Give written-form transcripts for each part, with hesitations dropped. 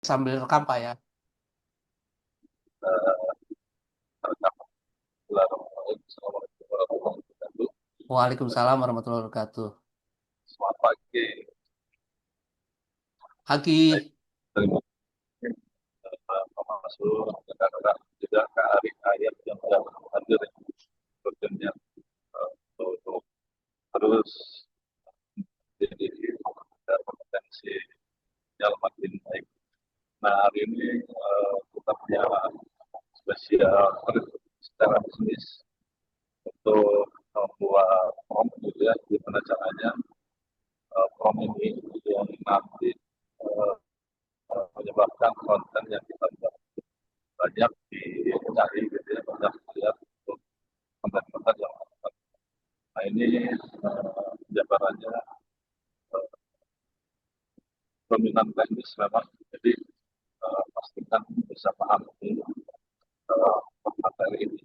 Sambil rekam Pak ya. Assalamualaikum warahmatullahi wabarakatuh. Waalaikumsalam warahmatullahi wabarakatuh. Selamat pagi. Baik, Pagi. terima kasih Pak Masud, rekan-rekan juga Kak Ari Ayat yang sudah hadir berkenan untuk terus jadi kompetensi yang makin baik. Nah, hari ini kita punya spesial secara bisnis untuk membuat prom gitu ya, gimana caranya prom ini yang nanti eh, menyebabkan konten yang kita buat banyak dicari gitu ya, banyak dilihat untuk konten-konten yang mantap. Nah ini jabarannya dominan teknis memang, jadi pastikan bisa paham di materi ini.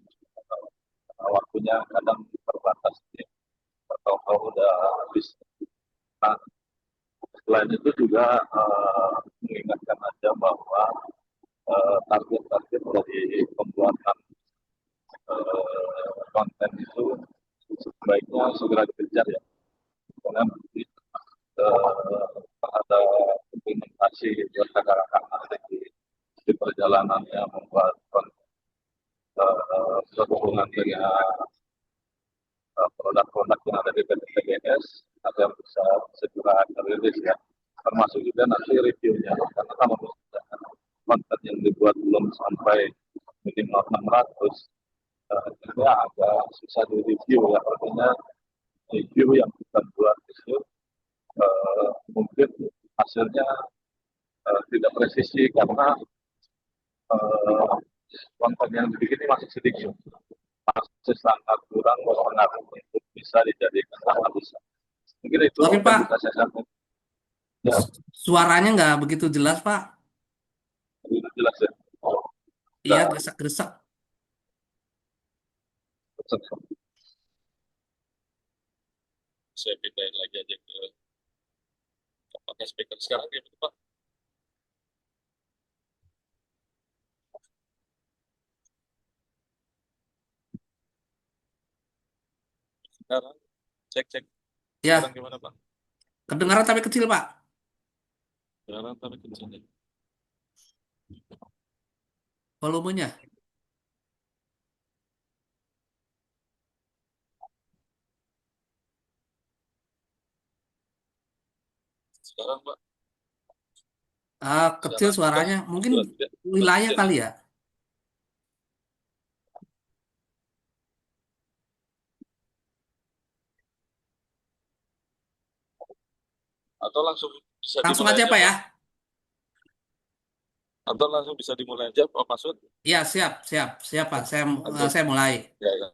Waktunya kadang terbatas, ya. Atau udah habis. Nah, selain itu juga mengingatkan aja bahwa target-target dari pembuatan konten itu sebaiknya segera dikejar ya, karena nanti ada implementasi buat rekan-rekan nanti di perjalanannya membuat berhubungan dengan produk-produk yang ada di PT TGS agar bisa segera rilis ya, termasuk juga nanti reviewnya, karena kalau misalkan konten yang dibuat belum sampai minimal 600 itu agak susah di review ya, artinya review yang kita buat itu mungkin hasilnya tidak presisi karena uh, konten yang dibikin ini masih sedikit, masih sangat kurang berpengaruh untuk bisa dijadikan analisa. Mungkin itu Sorry yang Pak, bisa saya sampaikan. Ya, suaranya nggak begitu jelas Pak. itu jelas ya. Iya, Sudah, geresak-geresak. saya pindahin lagi aja ke pakai speaker sekarang ya, Pak. Sekarang cek cek. Sekarang Ya, gimana Pak? kedengaran tapi kecil Pak. Sekarang tapi kencang. Volumenya. Sekarang Pak, Kecil sekarang sudah suaranya. Mungkin sudah tidak wilayah kejadian. kali ya. Atau langsung bisa Langsung dimulai aja aja Pak ya. Pak. Atau langsung bisa dimulai aja Pak Masud. Iya, siap, siap, siap Pak. Oke, Saya mulai. ya, ya.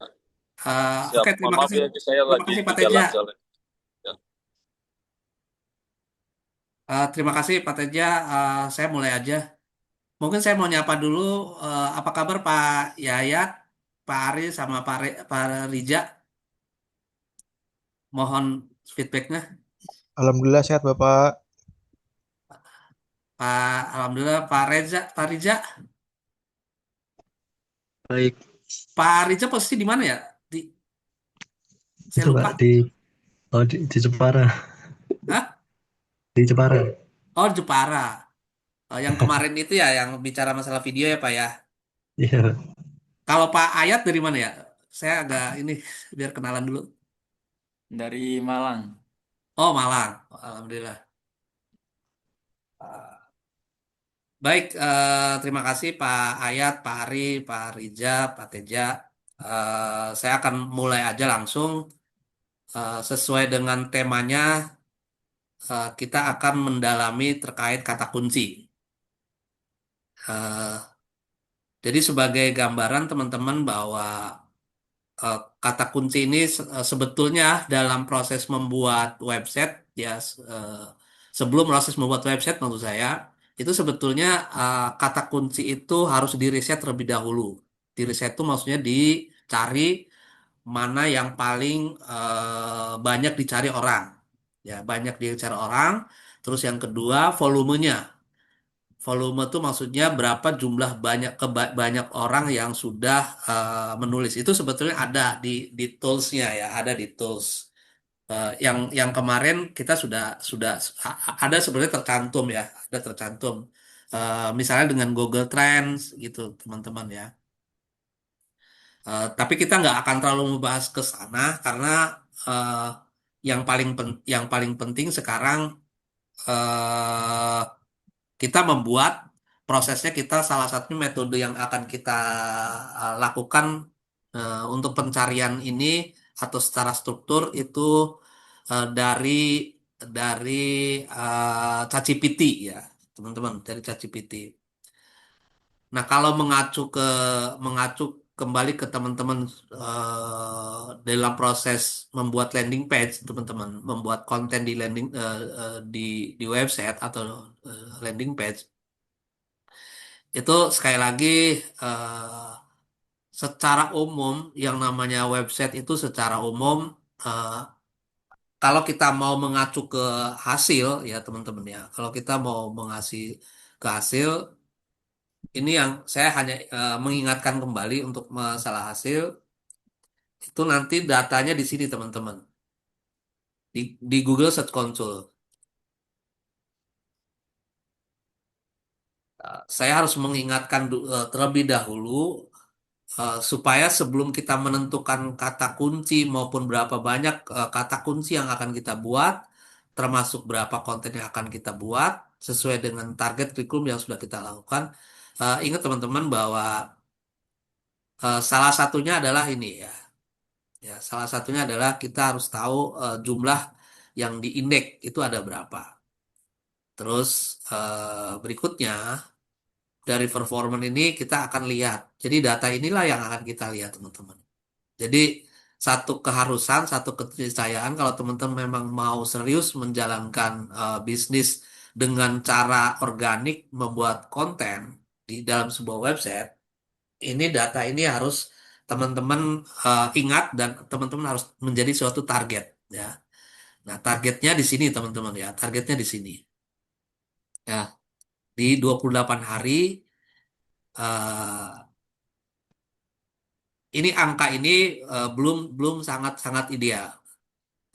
Siap. Oke, Mohon terima maaf kasih. ya, saya Terima lagi kasih di Pak Teja. jalan soalnya. Ya. Terima kasih Pak Teja. Saya mulai aja. Mungkin saya mau nyapa dulu. Apa kabar Pak Yayat, Pak Ari, sama Pak Rija? Mohon feedbacknya. Alhamdulillah sehat Bapak. Alhamdulillah Pak Reza, Pak Rija. Baik, Pak Rija posisi di mana ya? Di, saya itu Pak lupa. di Jepara, Hah? di Jepara. Oh, Jepara. Yang kemarin itu ya, yang bicara masalah video ya Pak ya. Iya, Kalau Pak Ayat dari mana ya? Saya agak ini biar kenalan dulu. Dari Malang. Oh, Malang. Alhamdulillah. Baik, terima kasih Pak Ayat, Pak Ari, Pak Rija, Pak Teja. Saya akan mulai aja langsung. Sesuai dengan temanya, kita akan mendalami terkait kata kunci. Eh, jadi sebagai gambaran teman-teman bahwa kata kunci ini sebetulnya dalam proses membuat website, ya eh, sebelum proses membuat website menurut saya, itu sebetulnya kata kunci itu harus diriset terlebih dahulu. Diriset itu maksudnya dicari mana yang paling banyak dicari orang. Ya, banyak dicari orang. Terus yang kedua volumenya. Volume tuh maksudnya berapa jumlah banyak orang yang sudah menulis. Itu sebetulnya ada di toolsnya ya, ada di tools. Yang kemarin kita sudah ada sebenarnya tercantum ya, ada tercantum. Misalnya dengan Google Trends gitu, teman-teman ya. Tapi kita nggak akan terlalu membahas ke sana karena eh, yang paling penting sekarang eh, kita membuat prosesnya kita salah satu metode yang akan kita lakukan untuk pencarian ini atau secara struktur itu dari ChatGPT ya teman-teman dari ChatGPT. Nah, kalau mengacu kembali ke teman-teman dalam proses membuat landing page, teman-teman, membuat konten di di website atau landing page, itu sekali lagi eh, secara umum yang namanya website itu secara umum eh, kalau kita mau mengacu ke hasil ya teman-teman ya, kalau kita mau mengasih ke hasil ini yang saya hanya mengingatkan kembali untuk masalah hasil itu nanti datanya di sini teman-teman di Google Search Console. Saya harus mengingatkan terlebih dahulu supaya sebelum kita menentukan kata kunci maupun berapa banyak kata kunci yang akan kita buat, termasuk berapa konten yang akan kita buat sesuai dengan target kurikulum yang sudah kita lakukan. Ingat teman-teman bahwa salah satunya adalah ini ya. Ya, salah satunya adalah kita harus tahu jumlah yang diindeks itu ada berapa. Terus berikutnya dari performa ini kita akan lihat. Jadi data inilah yang akan kita lihat teman-teman. Jadi satu keharusan, satu keniscayaan kalau teman-teman memang mau serius menjalankan bisnis dengan cara organik membuat konten di dalam sebuah website, ini data ini harus teman-teman ingat dan teman-teman harus menjadi suatu target ya. Nah, targetnya di sini teman-teman ya. Targetnya di sini. Ya, di 28 hari eh, ini angka ini belum belum sangat-sangat ideal.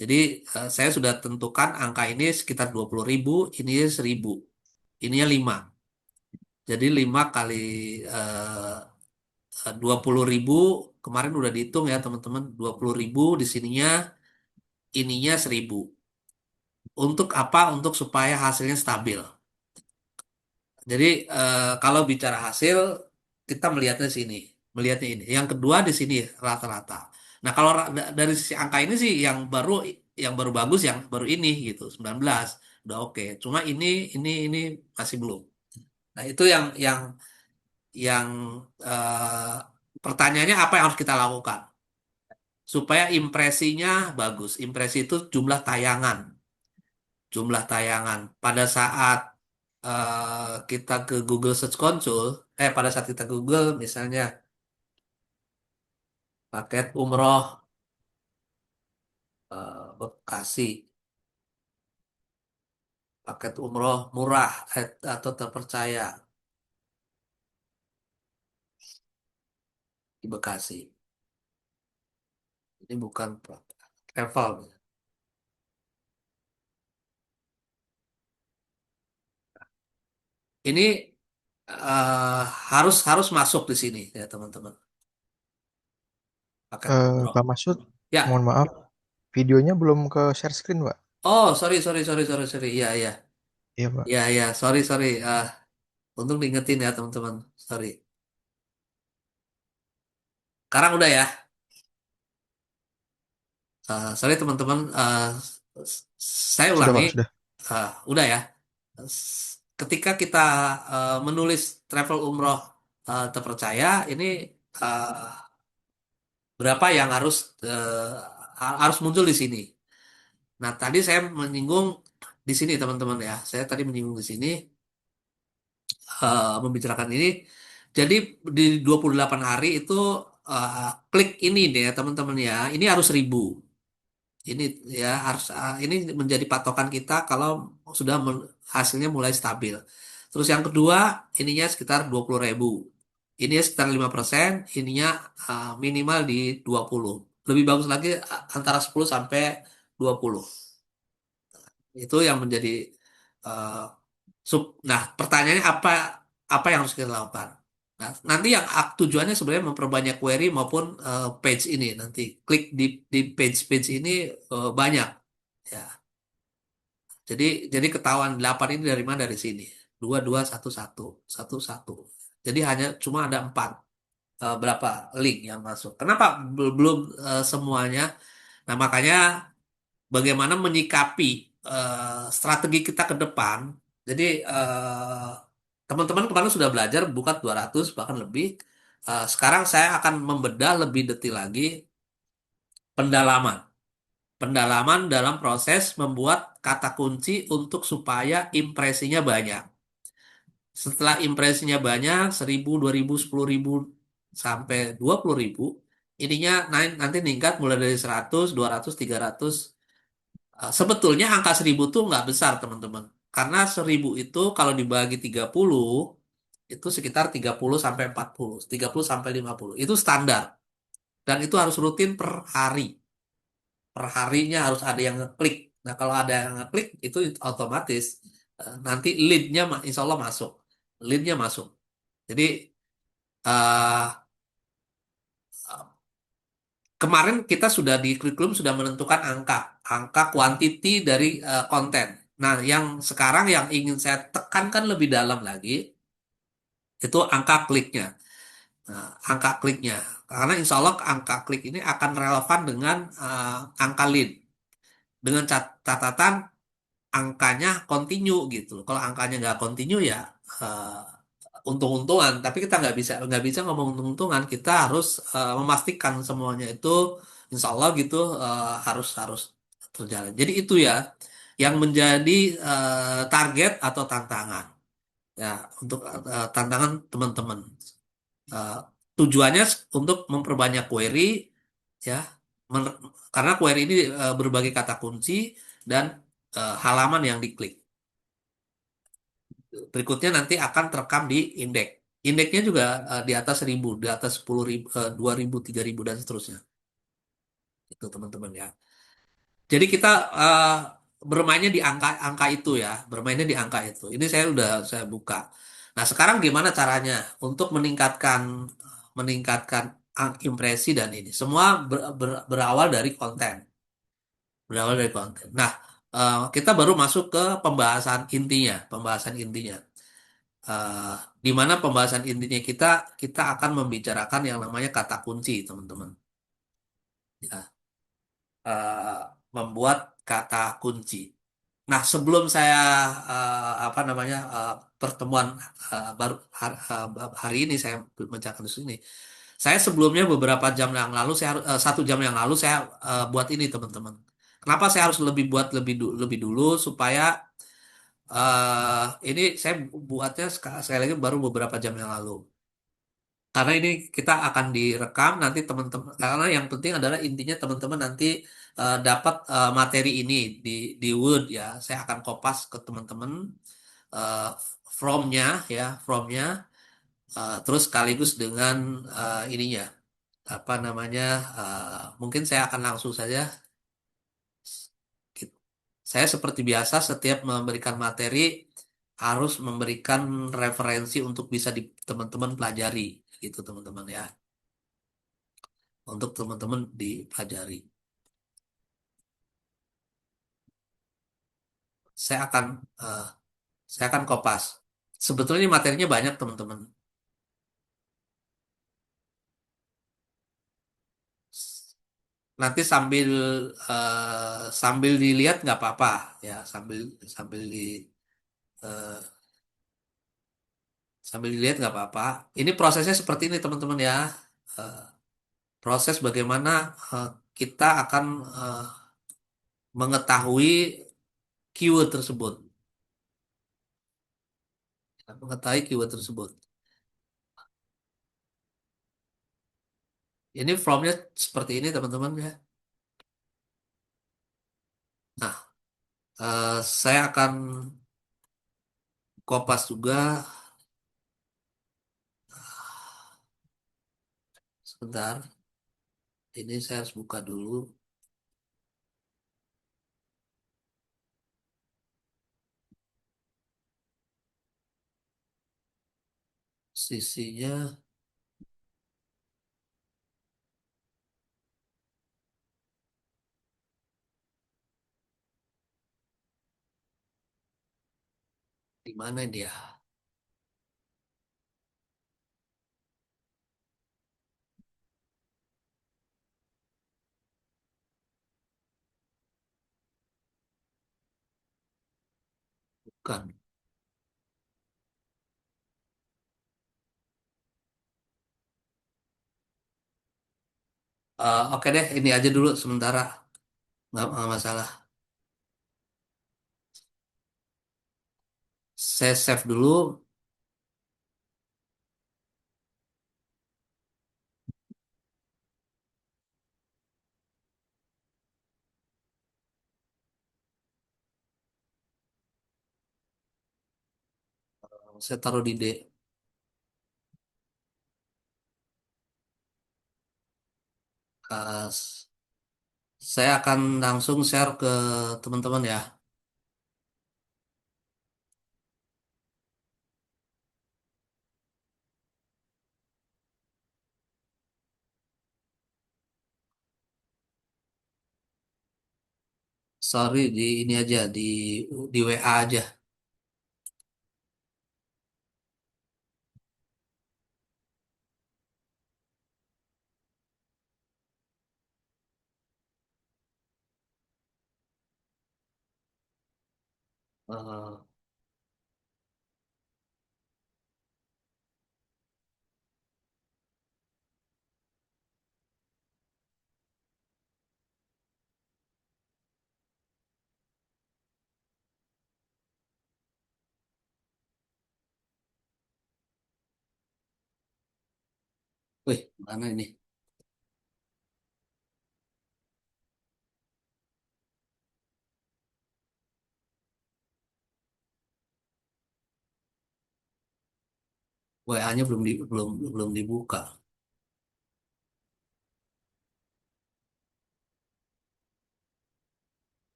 Jadi saya sudah tentukan angka ini sekitar 20.000, ini 1.000. Ininya 5. Jadi 5 kali 20.000 kemarin udah dihitung ya teman-teman. 20.000 di sininya ininya 1.000. Untuk apa? Untuk supaya hasilnya stabil. Jadi kalau bicara hasil kita melihatnya sini, melihatnya ini. Yang kedua di sini rata-rata. Nah, kalau dari sisi angka ini sih yang baru bagus yang baru ini gitu, 19 udah oke. Cuma ini masih belum. Nah, itu yang pertanyaannya apa yang harus kita lakukan supaya impresinya bagus. Impresi itu jumlah tayangan. Jumlah tayangan pada saat kita ke Google Search Console, pada saat kita Google misalnya paket umroh Bekasi, paket umroh murah atau terpercaya di Bekasi. Ini bukan travel. Ini eh, harus harus masuk di sini ya teman-teman. Paket umroh. Pak Masud, mohon Ya. maaf, videonya belum ke share screen, Pak. Oh, sorry, sorry, sorry, sorry, sorry. Iya, iya. Iya, Pak. Iya, iya. Sorry, sorry. Untung diingetin ya, teman-teman. Sorry. Sekarang udah ya. Sorry, teman-teman. Saya Sudah, ulangi. Pak, sudah. Udah ya. Ketika kita menulis travel umroh terpercaya, ini eh, berapa yang harus muncul di sini. Nah, tadi saya menyinggung di sini, teman-teman ya. Saya tadi menyinggung di sini. Membicarakan ini. Jadi di 28 hari itu klik ini deh ya teman-teman ya. Ini harus 1.000. Ini ya harus ini menjadi patokan kita kalau sudah hasilnya mulai stabil. Terus yang kedua, ininya sekitar 20.000. Ini sekitar 5%, ininya minimal di 20. Lebih bagus lagi antara 10 sampai 20. Itu yang menjadi eh, nah, pertanyaannya apa yang harus kita lakukan? Nah, nanti yang tujuannya sebenarnya memperbanyak query maupun page ini. Nanti klik di page-page ini banyak. Ya, jadi ketahuan 8 ini dari mana, dari sini. 2211 11. Jadi hanya cuma ada 4 berapa link yang masuk. Kenapa belum semuanya? Nah, makanya bagaimana menyikapi strategi kita ke depan. Jadi teman-teman kemarin sudah belajar buka 200 bahkan lebih. Sekarang saya akan membedah lebih detail lagi pendalaman. Pendalaman dalam proses membuat kata kunci untuk supaya impresinya banyak. Setelah impresinya banyak, 1.000, 2.000, 10.000, sampai 20.000, ininya nanti meningkat mulai dari 100, 200, 300. Sebetulnya angka 1.000 tuh nggak besar, teman-teman. Karena 1.000 itu kalau dibagi 30, itu sekitar 30 sampai 40, 30 sampai 50. Itu standar. Dan itu harus rutin per hari. Per harinya harus ada yang ngeklik. Nah, kalau ada yang ngeklik, itu otomatis nanti lead-nya insya Allah masuk. Lead-nya masuk. Jadi, eh, kemarin kita sudah di kurikulum sudah menentukan angka kuantiti dari konten. Nah, yang sekarang yang ingin saya tekankan lebih dalam lagi itu angka kliknya. Nah, angka kliknya, karena insya Allah angka klik ini akan relevan dengan angka lead. Dengan catatan angkanya continue gitu. Kalau angkanya nggak continue ya untung-untungan. Tapi kita nggak bisa ngomong untung-untungan. Kita harus memastikan semuanya itu insya Allah gitu harus harus terjalan. Jadi itu ya yang menjadi target atau tantangan ya untuk tantangan teman-teman. Eh, Tujuannya untuk memperbanyak query ya, men- karena query ini berbagai kata kunci dan halaman yang diklik. Berikutnya nanti akan terekam di indeks. Indeksnya juga di atas 1.000, di atas 10.000, 2.000, 3.000 dan seterusnya. Itu teman-teman ya. Jadi kita bermainnya di angka-angka itu ya, bermainnya di angka itu. Ini saya buka. Nah, sekarang gimana caranya untuk meningkatkan meningkatkan impresi dan ini? Semua berawal dari konten. Berawal dari konten. Nah, kita baru masuk ke pembahasan intinya, pembahasan intinya. eh, di mana pembahasan intinya kita akan membicarakan yang namanya kata kunci, teman-teman. Ya, eh, membuat kata kunci. Nah, sebelum saya apa namanya pertemuan baru hari ini saya menceritakan di sini. Saya sebelumnya beberapa jam yang lalu 1 jam yang lalu saya buat ini, teman-teman. Kenapa saya harus buat lebih dulu supaya ini saya buatnya sekali lagi baru beberapa jam yang lalu. Karena ini kita akan direkam nanti teman-teman. Karena yang penting adalah intinya teman-teman nanti dapat materi ini di Word ya. Saya akan kopas ke teman-teman eh, from-nya ya, from-nya. Terus sekaligus dengan ininya apa namanya? Mungkin saya akan langsung saja. Saya seperti biasa setiap memberikan materi harus memberikan referensi untuk bisa teman-teman pelajari gitu, teman-teman ya. Untuk teman-teman dipelajari. Saya akan eh, saya akan kopas. Sebetulnya materinya banyak, teman-teman. Nanti sambil dilihat nggak apa-apa ya, sambil sambil di eh, sambil dilihat nggak apa-apa. Ini prosesnya seperti ini, teman-teman ya. Eh, Proses bagaimana eh, kita akan eh, mengetahui keyword tersebut, mengetahui keyword tersebut. Ini formnya seperti ini, teman-teman ya. Nah, saya akan Kopas juga. Sebentar, ini saya harus buka dulu. Sisinya, di mana dia? Bukan. Oke deh, ini aja dulu sementara. Nggak masalah. Saya save dulu. Saya taruh di D. Eh, saya akan langsung share ke teman-teman ya. Sorry, di ini aja, di WA aja. Eh, Wih, mana ini? WA-nya belum dibuka.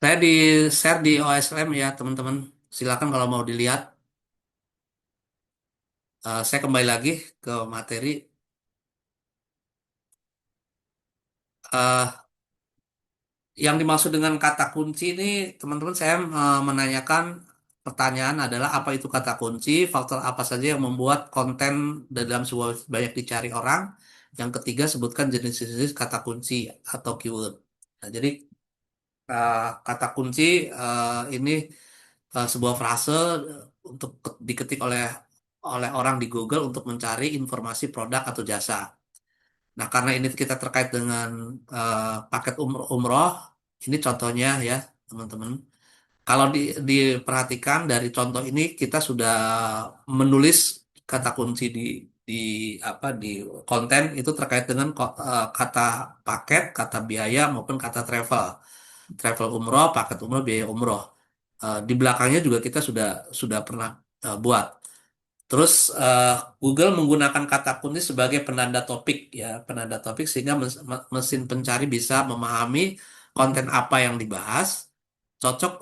Saya di share di OSM ya, teman-teman. Silakan kalau mau dilihat. Saya kembali lagi ke materi. Eh, yang dimaksud dengan kata kunci ini, teman-teman, saya menanyakan pertanyaan adalah apa itu kata kunci, faktor apa saja yang membuat konten dalam sebuah banyak dicari orang. Yang ketiga, sebutkan jenis-jenis kata kunci atau keyword. Nah, jadi eh, kata kunci ini sebuah frase untuk diketik oleh oleh orang di Google untuk mencari informasi produk atau jasa. Nah, karena ini kita terkait dengan paket umroh, ini contohnya ya, teman-teman. Kalau diperhatikan dari contoh ini, kita sudah menulis kata kunci di apa di konten itu terkait dengan kata paket, kata biaya maupun kata travel. Travel umroh, paket umroh, biaya umroh. Di belakangnya juga kita sudah pernah buat. Terus Google menggunakan kata kunci sebagai penanda topik ya, penanda topik sehingga mesin pencari bisa memahami konten apa yang dibahas, cocok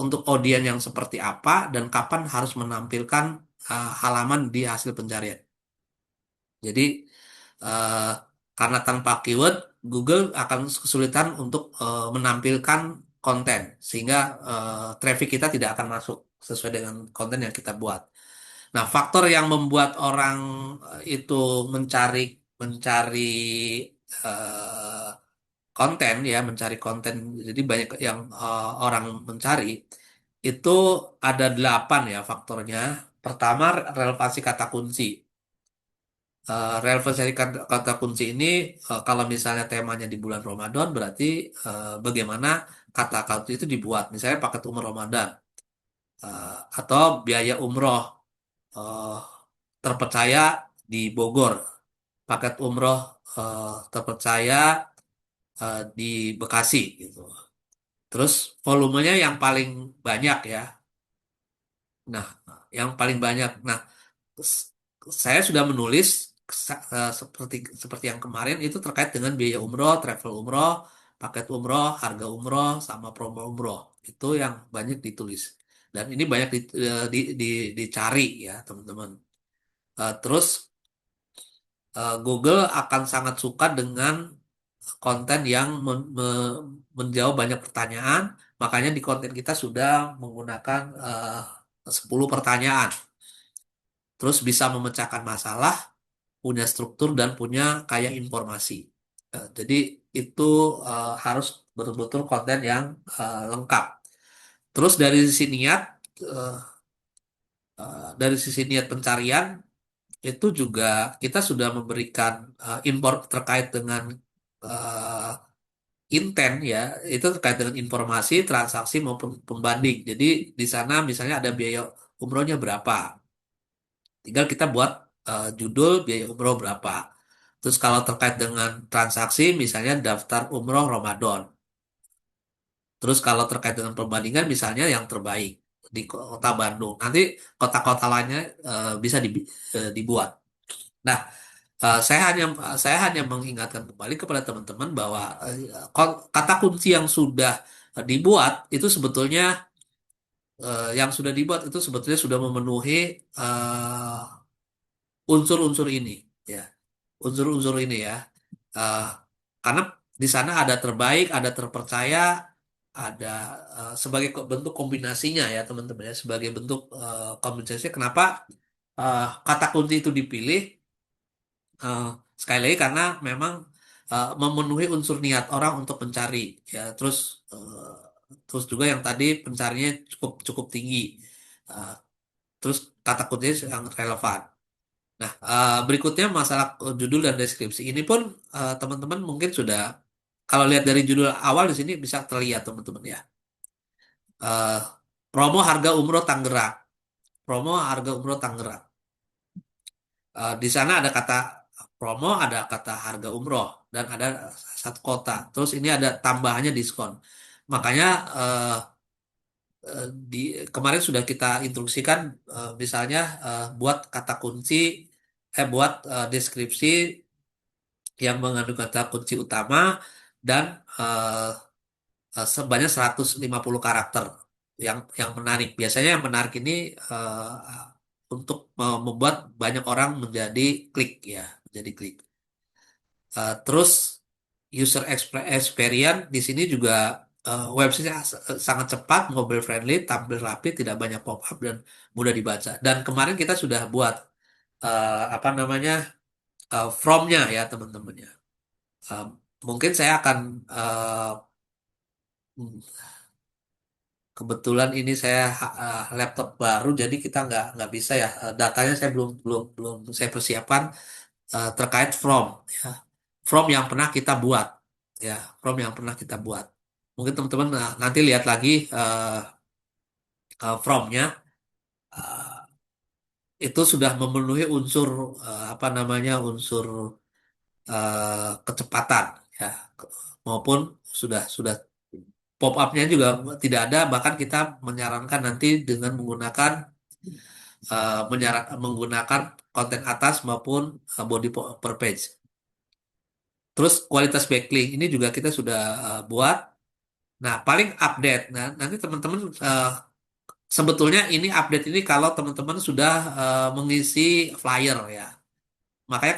untuk audiens yang seperti apa dan kapan harus menampilkan halaman di hasil pencarian. Jadi eh, karena tanpa keyword Google akan kesulitan untuk menampilkan konten sehingga traffic kita tidak akan masuk sesuai dengan konten yang kita buat. Nah, faktor yang membuat orang itu mencari mencari eh, konten ya, mencari konten. Jadi banyak yang orang mencari itu ada 8 ya faktornya. Pertama, relevansi kata kunci. Relevansi kata kunci ini kalau misalnya temanya di bulan Ramadan berarti bagaimana kata kunci itu dibuat. Misalnya paket umroh Ramadan atau biaya umroh eh, terpercaya di Bogor, paket umroh terpercaya di Bekasi gitu. Terus volumenya yang paling banyak ya. Nah, yang paling banyak. Nah, s- saya sudah menulis seperti seperti yang kemarin itu terkait dengan biaya umroh, travel umroh, paket umroh, harga umroh, sama promo umroh. Itu yang banyak ditulis. Dan ini banyak dicari ya, teman-teman. Terus Google akan sangat suka dengan konten yang menjawab banyak pertanyaan. Makanya di konten kita sudah menggunakan 10 pertanyaan. Terus bisa memecahkan masalah, punya struktur dan punya kaya informasi. Jadi itu harus betul-betul konten yang lengkap. Terus eh, dari sisi niat pencarian itu juga kita sudah memberikan impor terkait dengan eh, intent ya, itu terkait dengan informasi, transaksi maupun pembanding. Jadi di sana misalnya ada biaya umrohnya berapa. Tinggal kita buat judul biaya umroh berapa. Terus kalau terkait dengan transaksi, misalnya daftar umroh Ramadan. Terus kalau terkait dengan perbandingan, misalnya yang terbaik di kota Bandung. Nanti kota-kota lainnya bisa dibuat. Nah, saya hanya mengingatkan kembali kepada teman-teman bahwa kata kunci yang sudah dibuat itu sebetulnya yang sudah dibuat itu sebetulnya sudah memenuhi unsur-unsur ini, ya, unsur-unsur ini ya. Eh, karena di sana ada terbaik, ada terpercaya, ada sebagai bentuk kombinasinya ya teman-teman ya, sebagai bentuk kombinasi. Kenapa kata kunci itu dipilih? Eh, Sekali lagi karena memang memenuhi unsur niat orang untuk mencari ya. Terus juga yang tadi pencarinya cukup cukup tinggi. Eh, Terus kata kuncinya yang relevan. Nah, berikutnya masalah judul dan deskripsi. Ini pun teman-teman mungkin sudah, kalau lihat dari judul awal di sini bisa terlihat teman-teman ya. Eh, Promo harga umroh Tangerang. Promo harga umroh Tangerang. Di sana ada kata promo, ada kata harga umroh, dan ada satu kota. Terus ini ada tambahannya diskon. Makanya eh, di kemarin sudah kita instruksikan misalnya buat kata kunci, buat deskripsi yang mengandung kata kunci utama dan eh, sebanyak 150 karakter yang menarik. Biasanya yang menarik ini untuk membuat banyak orang menjadi klik ya, menjadi klik. Terus experience di sini juga websitenya sangat cepat, mobile friendly, tampil rapi, tidak banyak pop-up dan mudah dibaca. Dan kemarin kita sudah buat apa namanya from-nya ya teman-teman ya. Eh, Mungkin saya akan kebetulan ini saya laptop baru, jadi kita nggak bisa ya datanya saya belum belum belum saya persiapkan terkait from ya, from yang pernah kita buat ya, from yang pernah kita buat. Mungkin teman-teman nanti lihat lagi from-nya itu sudah memenuhi unsur apa namanya unsur kecepatan ya, maupun sudah pop-up-nya juga tidak ada, bahkan kita menyarankan nanti dengan menggunakan menggunakan konten atas maupun body per page. Terus kualitas backlink ini juga kita sudah buat. Nah, paling update. Nah, nanti teman-teman sebetulnya ini update ini kalau teman-teman sudah mengisi flyer ya. Makanya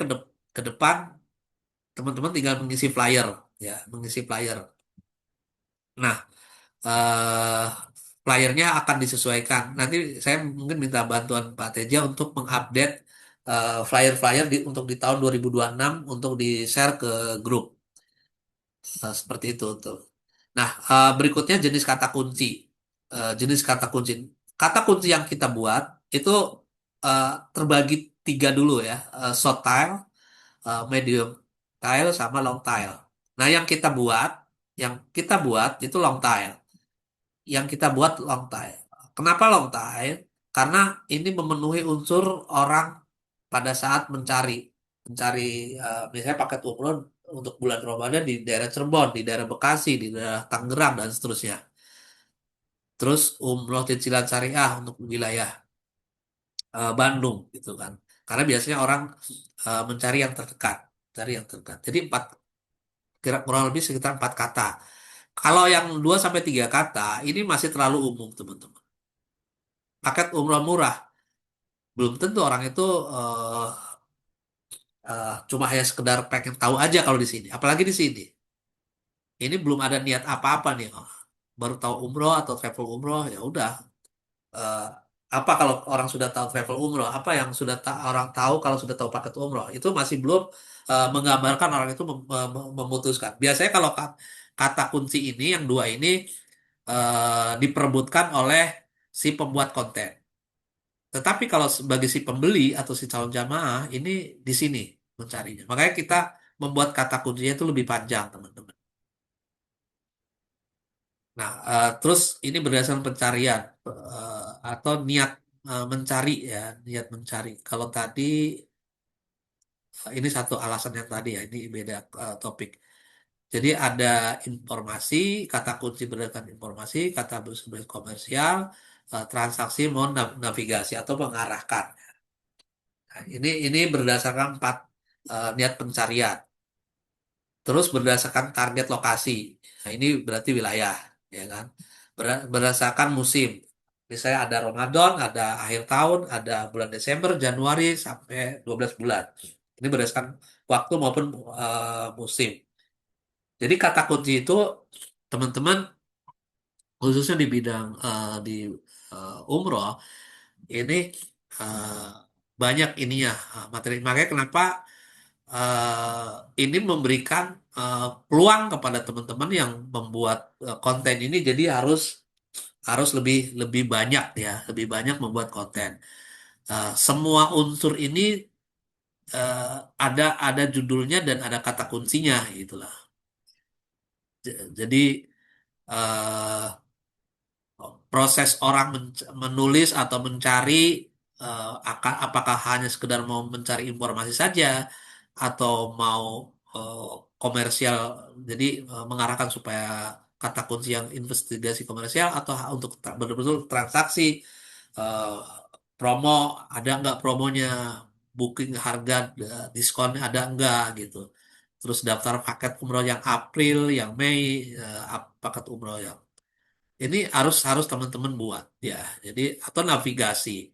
ke depan teman-teman tinggal mengisi flyer ya, mengisi flyer. Nah, eh, flyernya akan disesuaikan. Nanti saya mungkin minta bantuan Pak Teja untuk mengupdate flyer-flyer untuk di tahun 2026 untuk di-share ke grup. Seperti itu tuh. Nah, berikutnya jenis kata kunci. Jenis kata kunci. Kata kunci yang kita buat itu eh, terbagi tiga dulu ya. Short tile, medium tile, sama long tile. Nah, yang kita buat itu long tile. Yang kita buat long tile. Kenapa long tile? Karena ini memenuhi unsur orang pada saat mencari misalnya paket umroh untuk bulan Ramadan di daerah Cirebon, di daerah Bekasi, di daerah Tangerang dan seterusnya. Terus umroh cicilan syariah untuk wilayah Bandung gitu kan. Karena biasanya orang mencari yang terdekat, cari yang terdekat. Jadi kira kurang lebih sekitar 4 kata. Kalau yang 2 sampai 3 kata ini masih terlalu umum, teman-teman. Paket umroh murah belum tentu orang itu eh, cuma hanya sekedar pengen tahu aja kalau di sini. Apalagi di sini. Ini belum ada niat apa-apa nih. Oh, baru tahu umroh atau travel umroh ya udah. Eh, apa kalau orang sudah tahu travel umroh? Apa yang sudah orang tahu kalau sudah tahu paket umroh? Itu masih belum menggambarkan orang itu memutuskan. Biasanya kalau kata kunci ini yang dua ini diperebutkan oleh si pembuat konten. Tetapi kalau sebagai si pembeli atau si calon jamaah ini di sini mencarinya. Makanya kita membuat kata kuncinya itu lebih panjang, teman-teman. Nah, terus ini berdasarkan pencarian atau niat mencari ya, niat mencari. Kalau tadi ini satu alasan yang tadi ya, ini beda topik. Jadi ada informasi, kata kunci berdasarkan informasi, kata bersumber komersial, transaksi mau navigasi atau mengarahkan. Nah, ini berdasarkan 4 niat pencarian. Terus berdasarkan target lokasi. Nah, ini berarti wilayah, ya kan? Berdasarkan musim. Misalnya ada Ramadan, ada akhir tahun, ada bulan Desember, Januari sampai 12 bulan. Ini berdasarkan waktu maupun musim. Jadi kata kunci itu teman-teman khususnya di bidang di umroh ini eh, banyak ininya materi. Makanya kenapa ini memberikan peluang kepada teman-teman yang membuat konten ini jadi harus harus lebih lebih banyak ya, lebih banyak membuat konten. Semua unsur ini eh, ada judulnya dan ada kata kuncinya gitulah. Jadi eh, proses orang menulis atau mencari apakah hanya sekedar mau mencari informasi saja atau mau eh, komersial, jadi mengarahkan supaya kata kunci yang investigasi komersial atau untuk betul-betul transaksi eh, promo, ada nggak promonya, booking harga, diskon ada nggak gitu. Terus daftar paket umroh yang April, yang Mei, paket umroh yang ini harus harus teman-teman buat ya. Jadi atau navigasi.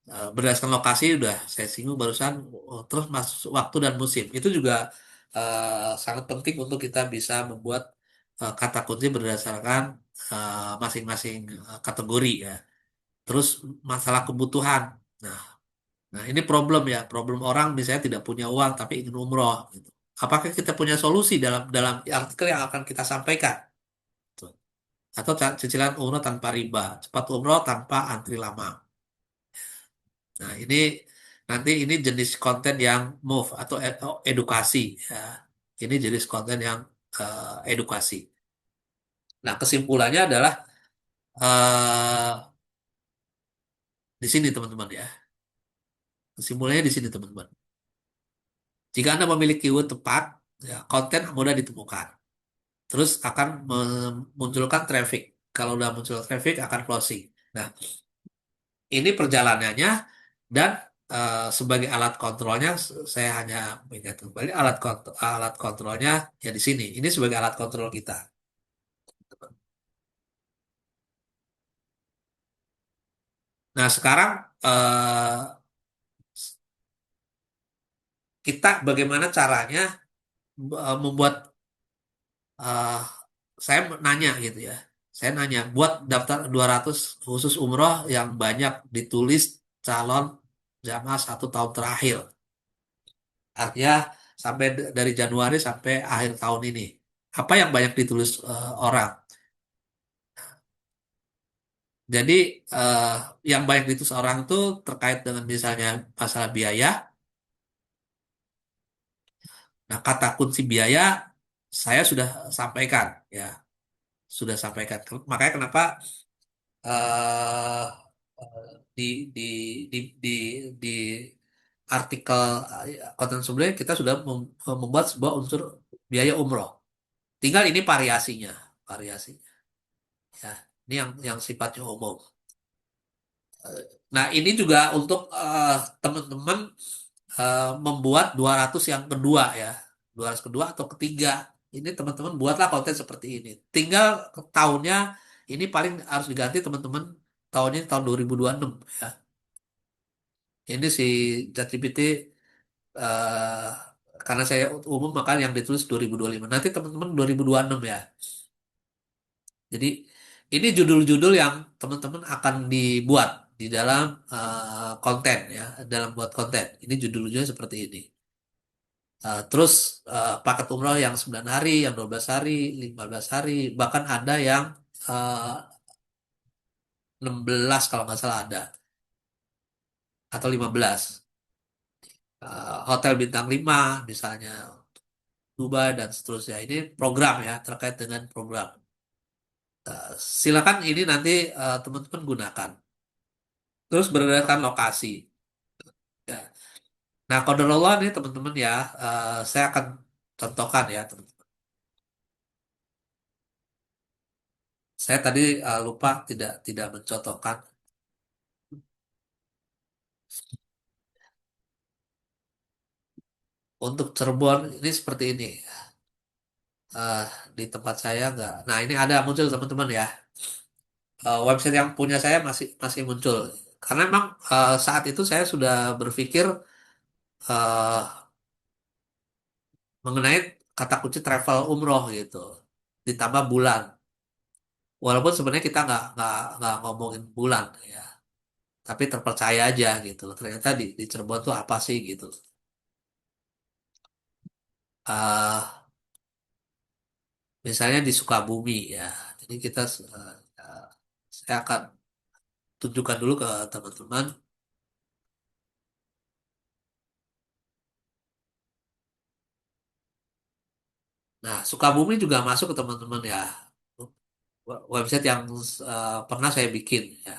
Berdasarkan lokasi udah saya singgung barusan. Terus masuk waktu dan musim itu juga sangat penting untuk kita bisa membuat kata kunci berdasarkan masing-masing kategori ya. Terus masalah kebutuhan. Nah, nah ini problem ya. Problem orang misalnya tidak punya uang tapi ingin umroh gitu. Apakah kita punya solusi dalam dalam artikel yang akan kita sampaikan? Tuh. Atau cicilan umroh tanpa riba, cepat umroh tanpa antri lama. Nah, ini nanti ini jenis konten yang move atau edukasi ya. Ini jenis konten yang edukasi. Nah, kesimpulannya adalah eh, di sini teman-teman ya. Kesimpulannya di sini teman-teman. Jika Anda memiliki keyword tepat, ya, konten mudah ditemukan. Terus akan memunculkan traffic. Kalau udah muncul traffic akan closing. Nah, ini perjalanannya dan sebagai alat kontrolnya saya hanya ingat kembali alat kontrolnya ya di sini. Ini sebagai alat kontrol kita. Nah, sekarang eh, kita bagaimana caranya membuat eh, saya nanya gitu ya. Saya nanya buat daftar 200 khusus umroh yang banyak ditulis calon jamaah 1 tahun terakhir. Artinya sampai dari Januari sampai akhir tahun ini. Apa yang banyak ditulis orang? Jadi eh, yang banyak ditulis orang itu terkait dengan misalnya masalah biaya. Nah, kata kunci biaya saya sudah sampaikan, ya, sudah sampaikan. Makanya kenapa eh, eh, di di di di di artikel konten sebelumnya kita sudah membuat sebuah unsur biaya umroh. Tinggal ini variasinya, variasinya. Ya, ini yang sifatnya umum. Nah, ini juga untuk teman-teman membuat 200 yang kedua ya. 200 kedua atau ketiga. Ini teman-teman buatlah konten seperti ini. Tinggal tahunnya ini paling harus diganti teman-teman tahunnya tahun 2026 ya. Ini si ChatGPT eh, karena saya umum maka yang ditulis 2025. Nanti teman-teman 2026 ya. Jadi ini judul-judul yang teman-teman akan dibuat di dalam konten ya, dalam buat konten. Ini judul-judulnya seperti ini. Terus paket umroh yang 9 hari, yang 12 hari, 15 hari, bahkan ada yang eh, 16 kalau nggak salah ada, atau 15. Hotel bintang 5 misalnya, Dubai dan seterusnya. Ini program ya, terkait dengan program. Silakan ini nanti teman-teman gunakan. Terus berdasarkan lokasi. Ya. Nah, qadarullah nih teman-teman ya, saya akan contohkan ya teman-teman. Saya tadi lupa tidak mencontohkan. Untuk Cirebon ini seperti ini. Eh, di tempat saya nggak. Nah, ini ada muncul teman-teman ya. Website yang punya saya masih masih muncul. Karena memang saat itu saya sudah berpikir eh, mengenai kata kunci travel umroh gitu. Ditambah bulan. Walaupun sebenarnya kita nggak ngomongin bulan ya. Tapi terpercaya aja gitu. Ternyata di Cirebon tuh apa sih gitu. eh Misalnya di Sukabumi ya. Jadi kita saya akan tunjukkan dulu ke teman-teman. Nah, Sukabumi juga masuk ke teman-teman ya. Website yang pernah saya bikin ya.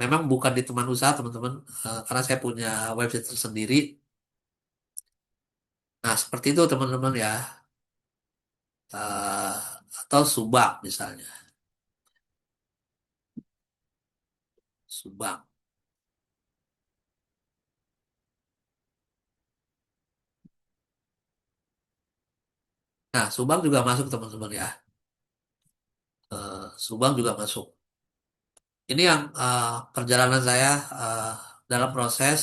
Memang bukan di teman usaha teman-teman, karena saya punya website tersendiri. Nah, seperti itu teman-teman ya. Eh, atau Subang misalnya. Subang. Nah, Subang juga masuk teman-teman ya. Subang juga masuk. Ini yang perjalanan saya eh, dalam proses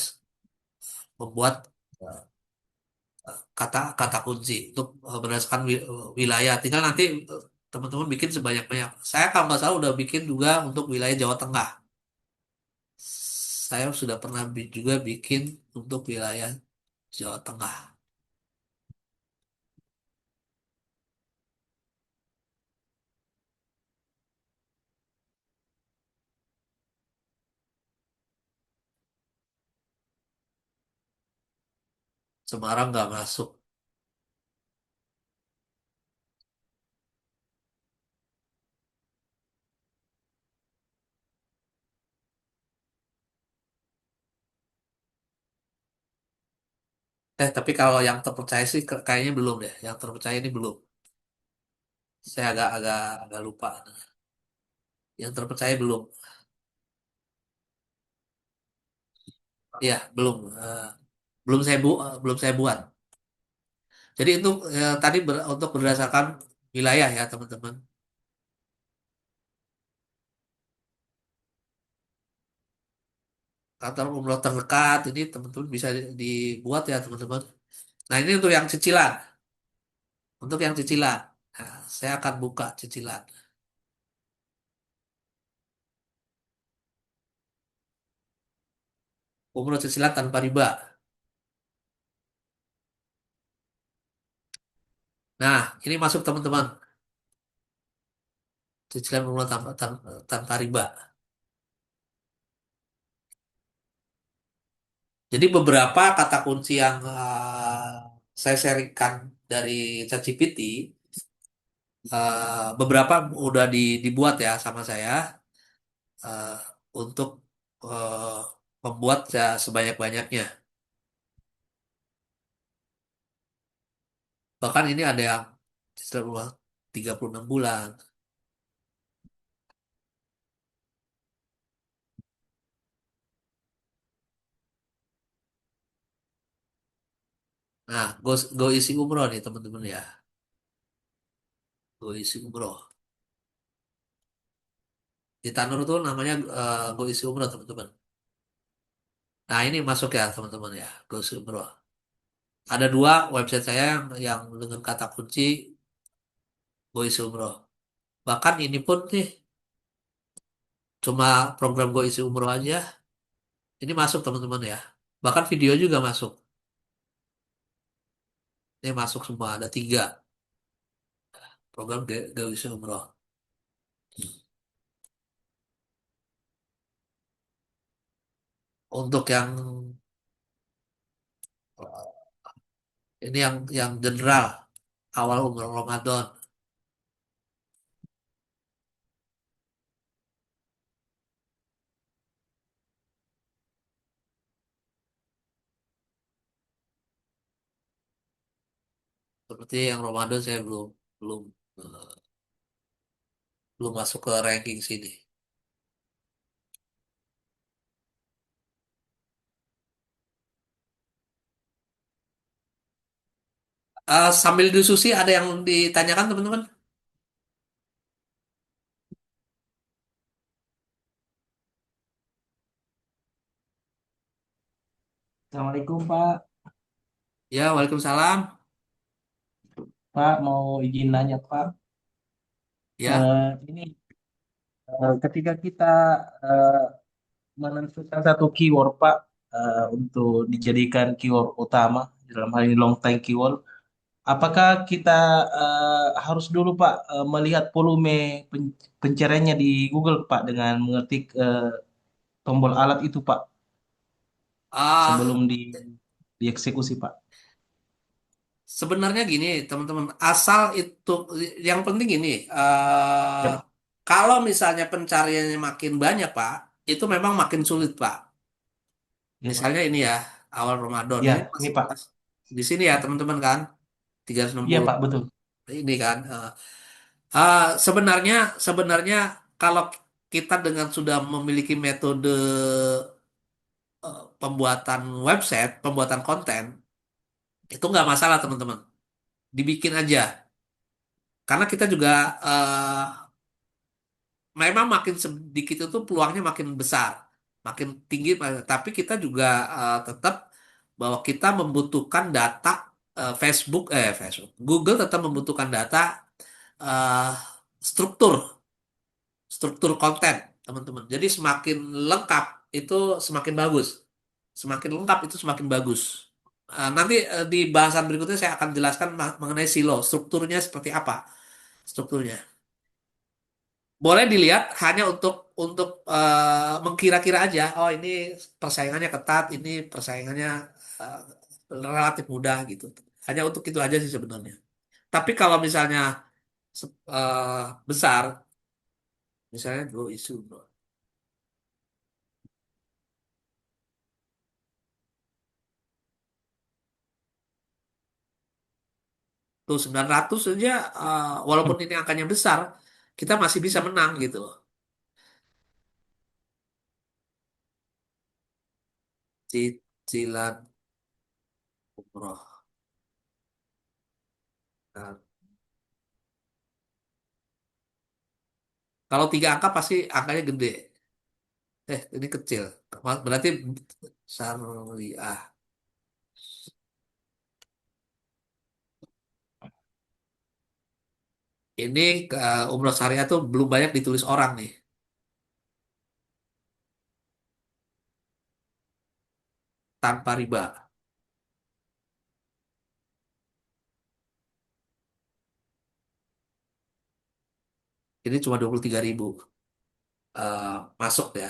membuat kata kata kunci untuk berdasarkan wilayah. Tinggal nanti teman-teman bikin sebanyak-banyak. Saya kalau nggak salah udah bikin juga untuk wilayah Jawa Tengah. Saya sudah pernah juga bikin untuk wilayah Jawa Tengah. Semarang nggak masuk. Tapi kalau yang terpercaya sih kayaknya belum deh. Yang terpercaya ini belum. Saya agak agak agak lupa. Yang terpercaya belum. Iya, belum. Belum saya buat. Jadi itu tadi untuk berdasarkan wilayah ya teman-teman. Kantor umroh terdekat ini teman-teman bisa dibuat ya teman-teman. Nah ini untuk yang cicilan. Untuk yang cicilan. Nah, saya akan buka cicilan. Umroh cicilan tanpa riba. Nah, ini masuk teman-teman. Cicilan umroh tanpa riba. Jadi beberapa kata kunci yang saya sharingkan dari ChatGPT, beberapa udah dibuat ya sama saya eh, untuk eh, membuat ya sebanyak-banyaknya. Bahkan ini ada yang cicilan umroh 36 bulan. Nah, go isi umroh nih teman-teman ya. Go isi umroh. Di Tanur tuh namanya go isi umroh teman-teman. Nah, ini masuk ya teman-teman ya. Go isi umroh. Ada dua website saya yang dengan kata kunci go isi umroh. Bahkan ini pun nih cuma program go isi umroh aja. Ini masuk teman-teman ya. Bahkan video juga masuk. Ini masuk semua. Ada tiga program go isi umroh. Untuk yang ini yang general awal umroh Ramadan. Seperti yang Ramadan saya belum belum eh, belum masuk ke ranking sini. Sambil diskusi ada yang ditanyakan teman-teman? Assalamualaikum Pak. Ya, Waalaikumsalam. Pak mau izin nanya Pak. Ya, Ini ketika kita eh, menentukan satu keyword Pak untuk dijadikan keyword utama dalam hal ini long tail keyword, apakah kita harus dulu Pak melihat volume pencariannya di Google Pak dengan mengetik tombol alat itu Pak sebelum ah dieksekusi Pak? sebenarnya gini teman-teman, asal itu yang penting ini, Yap. kalau misalnya pencariannya makin banyak Pak, itu memang makin sulit Pak. Ya Pak. Misalnya ini ya, awal Ramadan Ya, ini ini Pak. di sini ya teman-teman kan, Iya 360 Pak, betul. ini kan. Sebenarnya sebenarnya kalau kita dengan sudah memiliki metode pembuatan website, pembuatan konten, itu nggak masalah teman-teman. Dibikin aja. Karena kita juga memang makin sedikit itu peluangnya makin besar, makin tinggi. Tapi kita juga tetap bahwa kita membutuhkan data Facebook, Google tetap membutuhkan data eh, struktur, struktur konten, teman-teman. Jadi semakin lengkap itu semakin bagus, semakin lengkap itu semakin bagus. Nanti di bahasan berikutnya saya akan jelaskan mengenai silo, strukturnya seperti apa, strukturnya. Boleh dilihat hanya untuk mengkira-kira aja. Oh ini persaingannya ketat, ini persaingannya eh, relatif mudah gitu. Hanya untuk itu aja sih sebenarnya. Tapi kalau misalnya besar, misalnya go isu bro, tuh 900 aja, walaupun ini angkanya besar, kita masih bisa menang gitu. Cicilan umroh. Nah, kalau tiga angka pasti angkanya gede. Ini kecil. Berarti syariah. Ini umroh syariah tuh belum banyak ditulis orang nih, tanpa riba. Ini cuma 23.000 masuk ya.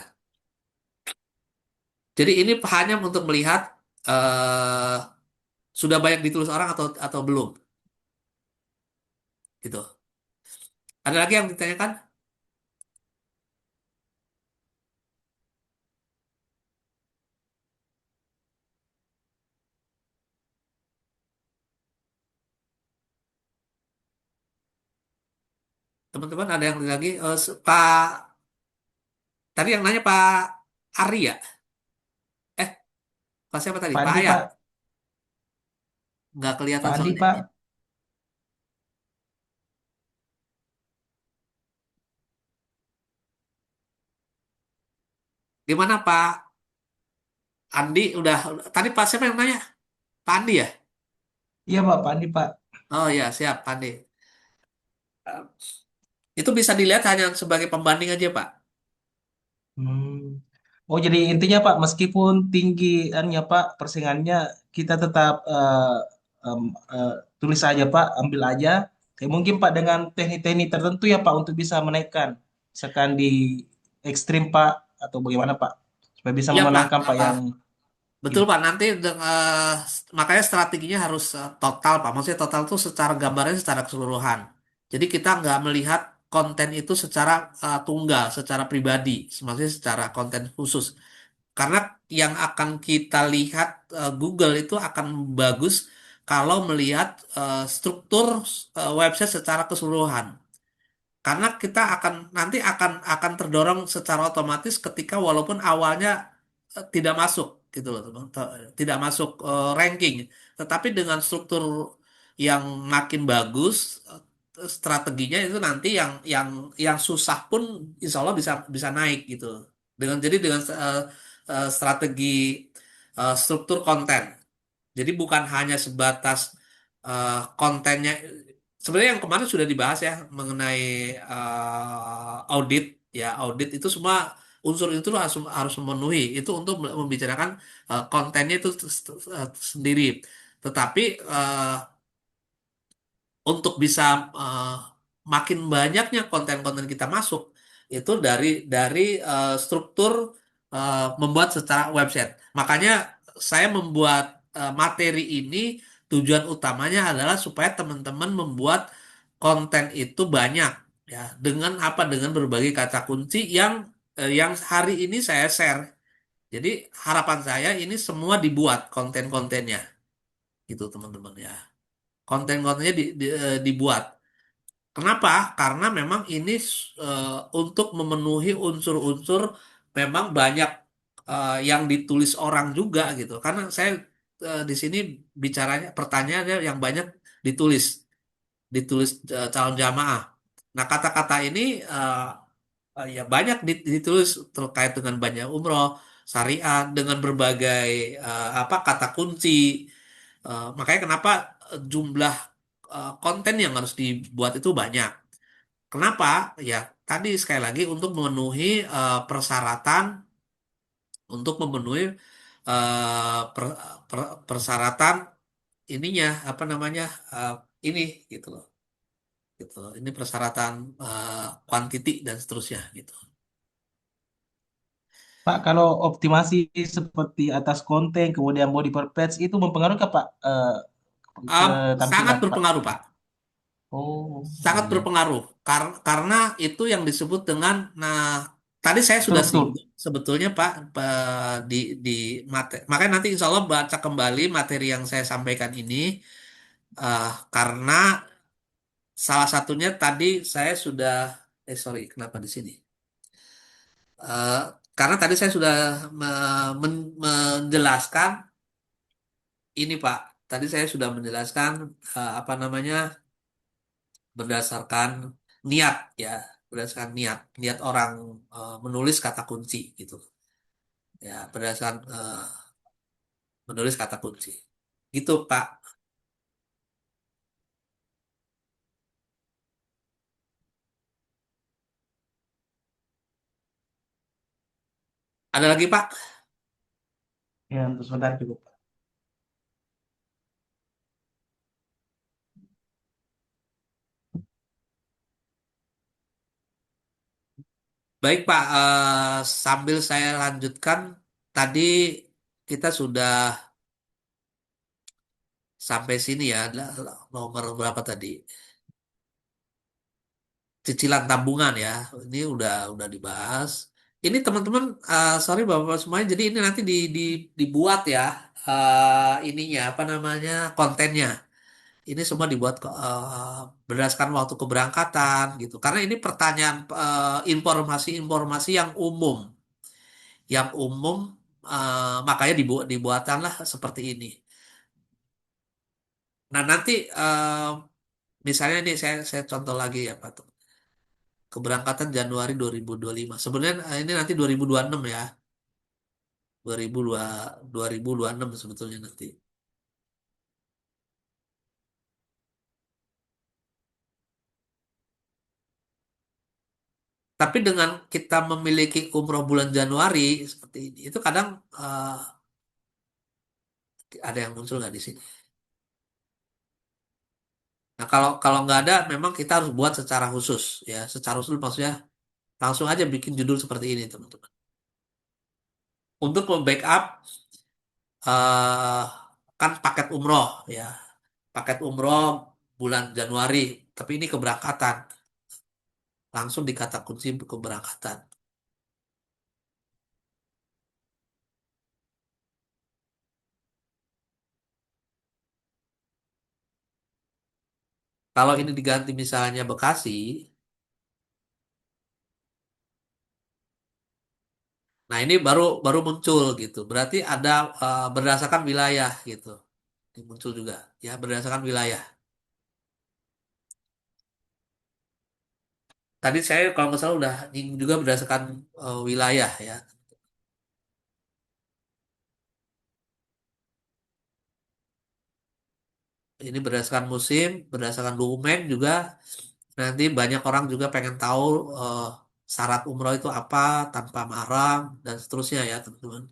Jadi ini hanya untuk melihat eh, sudah banyak ditulis orang atau belum gitu. Ada lagi yang ditanyakan? Teman-teman ada yang lagi? Pak, tadi yang nanya Pak Ari ya? Eh, Pak siapa tadi? Pak Pak Andi, Ayat. Pak. Nggak kelihatan Pak Andi, soalnya. Pak. Gimana Pak Andi? Tadi Pak siapa yang nanya? Pak Andi ya? Iya, Pak. Pak Andi, Pak. Oh ya, siap Pak Andi. Eh, Itu bisa dilihat hanya sebagai pembanding aja Pak. Hmm. Oh, jadi intinya Pak, meskipun tinggi aninya Pak, persaingannya kita tetap em, eh, tulis aja Pak, ambil aja. Kayak mungkin Pak dengan teknik-teknik tertentu ya Pak untuk bisa menaikkan. Misalkan di ekstrim Pak, atau bagaimana Pak? Supaya bisa Iya Pak. memenangkan Pak yang Betul ini. Pak, nanti makanya strateginya harus total Pak. Maksudnya total itu secara gambarnya secara keseluruhan. Jadi kita nggak melihat konten itu secara tunggal, secara pribadi, maksudnya secara konten khusus. Karena yang akan kita lihat Google itu akan bagus kalau melihat struktur website secara keseluruhan. Karena kita akan terdorong secara otomatis ketika walaupun awalnya tidak masuk gitu loh, teman. Tidak masuk ranking, tetapi dengan struktur yang makin bagus, strateginya itu nanti yang susah pun insya Allah bisa bisa naik gitu. Dengan strategi struktur konten. Jadi bukan hanya sebatas kontennya. Sebenarnya yang kemarin sudah dibahas ya mengenai audit. Ya, audit itu semua unsur itu harus memenuhi. Itu untuk membicarakan kontennya itu sendiri. Tetapi untuk bisa eh, makin banyaknya konten-konten kita masuk itu dari struktur membuat secara website. Makanya saya membuat materi ini tujuan utamanya adalah supaya teman-teman membuat konten itu banyak ya dengan apa dengan berbagai kata kunci yang hari ini saya share. Jadi harapan saya ini semua dibuat konten-kontennya gitu teman-teman ya. Konten-kontennya dibuat. Kenapa? Karena memang ini untuk memenuhi unsur-unsur memang banyak yang ditulis orang juga gitu. Karena saya di sini bicaranya pertanyaannya yang banyak ditulis, ditulis calon jamaah. Nah, kata-kata ini ya banyak ditulis terkait dengan banyak umroh, syariat, dengan berbagai apa kata kunci. Makanya kenapa jumlah konten yang harus dibuat itu banyak. Kenapa? Ya, tadi sekali lagi untuk memenuhi persyaratan, untuk memenuhi persyaratan ininya, apa namanya, eh, ini gitu loh. Gitu loh. Ini persyaratan kuantiti dan seterusnya gitu. Pak, kalau optimasi seperti atas konten, kemudian body per page itu mempengaruhi Pak Eh, ke Sangat tampilan Pak? berpengaruh, Pak. Oh, Sangat iya. berpengaruh karena itu yang disebut dengan nah tadi saya Betul, sudah betul. singgung sebetulnya Pak di di materi makanya nanti insya Allah baca kembali materi yang saya sampaikan ini karena salah satunya tadi saya sudah sorry kenapa di sini. Eh, karena tadi saya sudah menjelaskan ini Pak, tadi saya sudah menjelaskan apa namanya berdasarkan niat ya, berdasarkan niat orang menulis kata kunci gitu. Ya, berdasarkan menulis kata kunci. Gitu, Pak. Ada lagi, Pak? Ya, untuk sebentar cukup. Baik Pak, sambil saya lanjutkan, tadi kita sudah sampai sini ya, nomor berapa tadi? Cicilan tabungan ya, ini udah dibahas. Ini teman-teman, sorry Bapak semuanya, jadi ini nanti dibuat ya, ininya apa namanya kontennya. Ini semua dibuat berdasarkan waktu keberangkatan gitu. Karena ini pertanyaan informasi-informasi yang umum makanya dibuatanlah seperti ini. Nah nanti misalnya ini saya contoh lagi ya Pak tuh. Keberangkatan Januari 2025. Sebenarnya ini nanti 2026 ya. 2026 sebetulnya nanti. Tapi dengan kita memiliki umroh bulan Januari seperti ini, itu kadang ada yang muncul nggak di sini? Nah, kalau kalau nggak ada, memang kita harus buat secara khusus ya. Secara khusus maksudnya langsung aja bikin judul seperti ini, teman-teman. Untuk membackup eh kan paket umroh ya, paket umroh bulan Januari, tapi ini keberangkatan, langsung di kata kunci keberangkatan. Kalau ini diganti misalnya Bekasi, nah ini baru baru muncul gitu. Berarti ada berdasarkan wilayah gitu. Ini muncul juga ya berdasarkan wilayah. Tadi saya kalau nggak salah udah nyinggung juga berdasarkan wilayah ya. Ini berdasarkan musim, berdasarkan dokumen juga. Nanti banyak orang juga pengen tahu eh, syarat umroh itu apa tanpa mahram dan seterusnya ya teman-teman.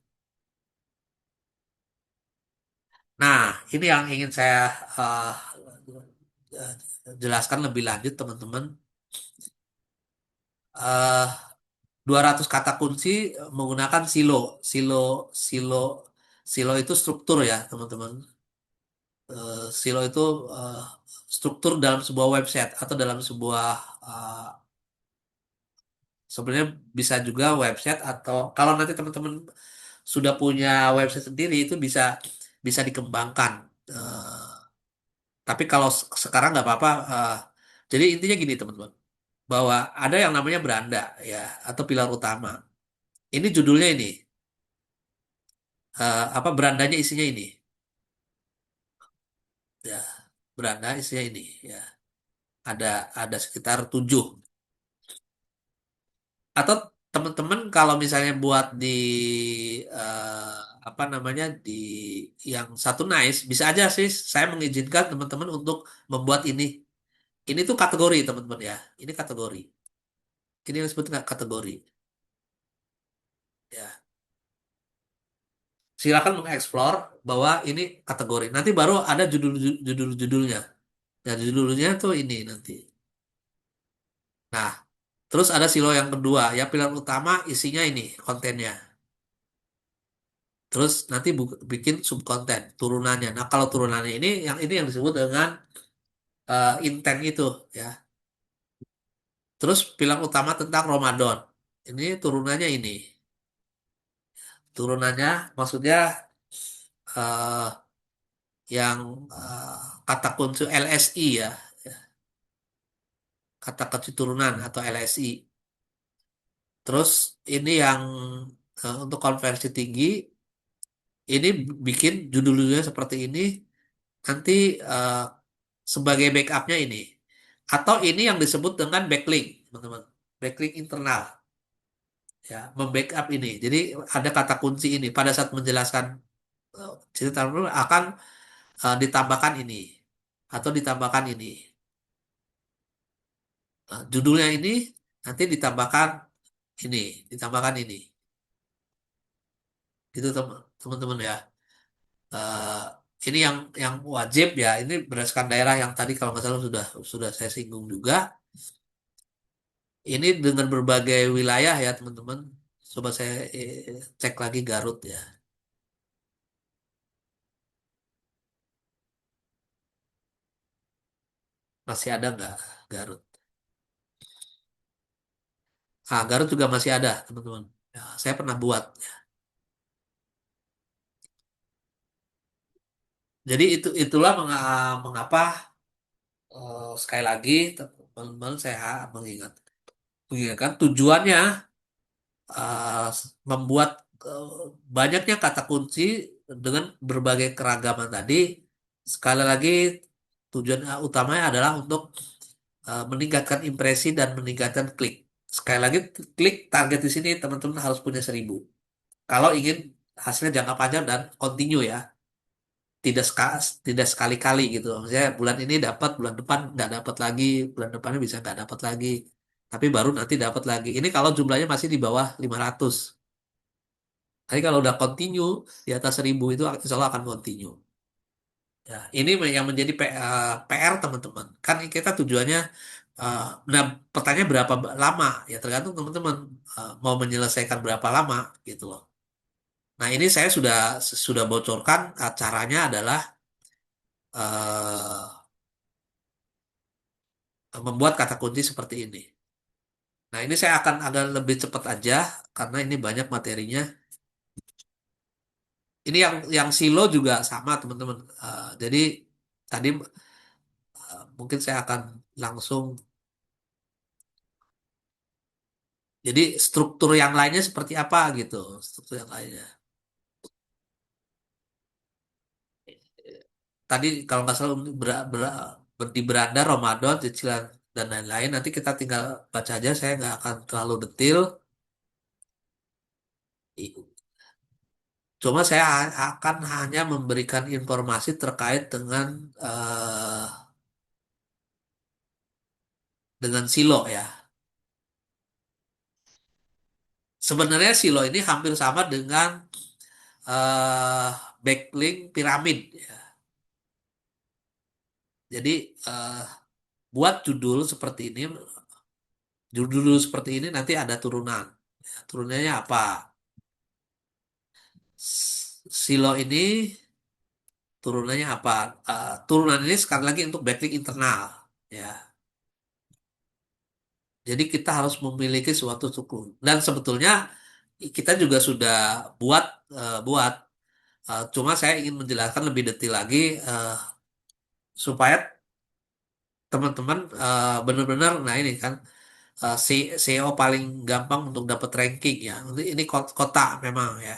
Nah, ini yang ingin saya eh, jelaskan lebih lanjut teman-teman. 200 kata kunci menggunakan silo. Silo, silo, silo itu struktur ya teman-teman. Silo itu eh, struktur dalam sebuah website atau dalam sebuah eh, sebenarnya bisa juga website atau kalau nanti teman-teman sudah punya website sendiri itu bisa bisa dikembangkan. Eh, tapi kalau sekarang nggak apa-apa. Jadi intinya gini teman-teman, bahwa ada yang namanya beranda ya atau pilar utama. Ini judulnya ini apa berandanya isinya ini ya beranda isinya ini ya ada sekitar 7 atau teman-teman kalau misalnya buat di eh, apa namanya di yang satu nice bisa aja sih saya mengizinkan teman-teman untuk membuat ini tuh kategori teman-teman ya ini kategori ini yang disebut kategori ya silakan mengeksplor bahwa ini kategori nanti baru ada judulnya dan judulnya tuh ini nanti nah terus ada silo yang kedua ya pilar utama isinya ini kontennya terus nanti bikin subkonten turunannya. Nah, kalau turunannya ini yang disebut dengan intent itu ya. Terus pilar utama tentang Ramadan. Ini turunannya ini. Turunannya maksudnya eh, yang kata kunci LSI ya, kata kunci turunan atau LSI. Terus ini yang untuk konversi tinggi ini bikin judulnya seperti ini nanti eh, sebagai backupnya ini. Atau ini yang disebut dengan backlink, teman-teman. Backlink internal, ya, membackup ini. Jadi ada kata kunci ini pada saat menjelaskan cerita tertentu akan ditambahkan ini atau ditambahkan ini. Judulnya ini nanti ditambahkan ini, ditambahkan ini. Itu teman-teman ya. Eh, ini yang wajib ya. Ini berdasarkan daerah yang tadi kalau nggak salah sudah saya singgung juga. Ini dengan berbagai wilayah ya teman-teman. Coba saya cek lagi Garut ya. Masih ada nggak Garut? Ah, Garut juga masih ada teman-teman. Ya, saya pernah buat. Jadi itulah mengapa sekali lagi teman-teman saya mengingatkan tujuannya eh, membuat banyaknya kata kunci dengan berbagai keragaman tadi. Sekali lagi tujuan utamanya adalah untuk meningkatkan impresi dan meningkatkan klik. Sekali lagi klik target di sini teman-teman harus punya 1.000. Kalau ingin hasilnya jangka panjang dan continue ya. Tidak sekali-kali gitu. Maksudnya bulan ini dapat, bulan depan nggak dapat lagi, bulan depannya bisa nggak dapat lagi. Tapi baru nanti dapat lagi. Ini kalau jumlahnya masih di bawah 500. Tapi kalau udah continue di atas 1.000 itu insya Allah akan continue. Ya, ini yang menjadi PR teman-teman. Kan kita tujuannya, eh, nah pertanyaan berapa lama? Ya tergantung teman-teman mau menyelesaikan berapa lama gitu loh. Nah ini saya sudah bocorkan caranya adalah eh, membuat kata kunci seperti ini. Nah, ini saya akan agak lebih cepat aja karena ini banyak materinya. Ini yang silo juga sama, teman-teman. Jadi tadi mungkin saya akan langsung. Jadi struktur yang lainnya seperti apa gitu, struktur yang lainnya. Tadi kalau nggak salah di beranda Ramadan, cicilan dan lain-lain. Nanti kita tinggal baca aja. Saya nggak akan terlalu detail. Cuma saya akan hanya memberikan informasi terkait dengan silo ya. Sebenarnya silo ini hampir sama dengan eh, backlink piramid ya. Jadi eh, buat judul seperti ini nanti ada turunan. Ya, turunannya apa? Silo ini turunannya apa? Turunan ini sekali lagi untuk backlink internal ya. Jadi kita harus memiliki suatu suku. Dan sebetulnya kita juga sudah buat buat. Cuma saya ingin menjelaskan lebih detail lagi supaya teman-teman benar-benar, nah ini kan SEO paling gampang untuk dapat ranking ya. Ini kota memang ya.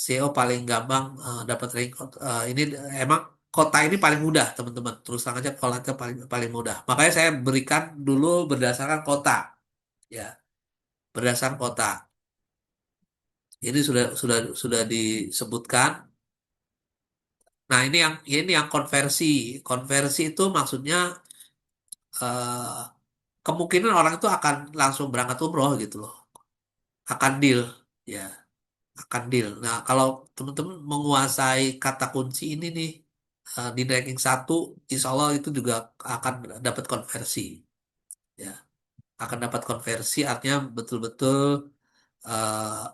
SEO paling gampang dapat ranking. Ini emang kota ini paling mudah teman-teman. Terus terang aja kota paling paling mudah. Makanya saya berikan dulu berdasarkan kota ya, berdasarkan kota. Ini sudah disebutkan. Nah ini yang konversi. Konversi itu maksudnya eh, kemungkinan orang itu akan langsung berangkat umroh gitu loh. Akan deal, ya, akan deal. Nah, kalau teman-teman menguasai kata kunci ini nih di ranking 1, insya Allah itu juga akan dapat konversi, ya, akan dapat konversi. Artinya betul-betul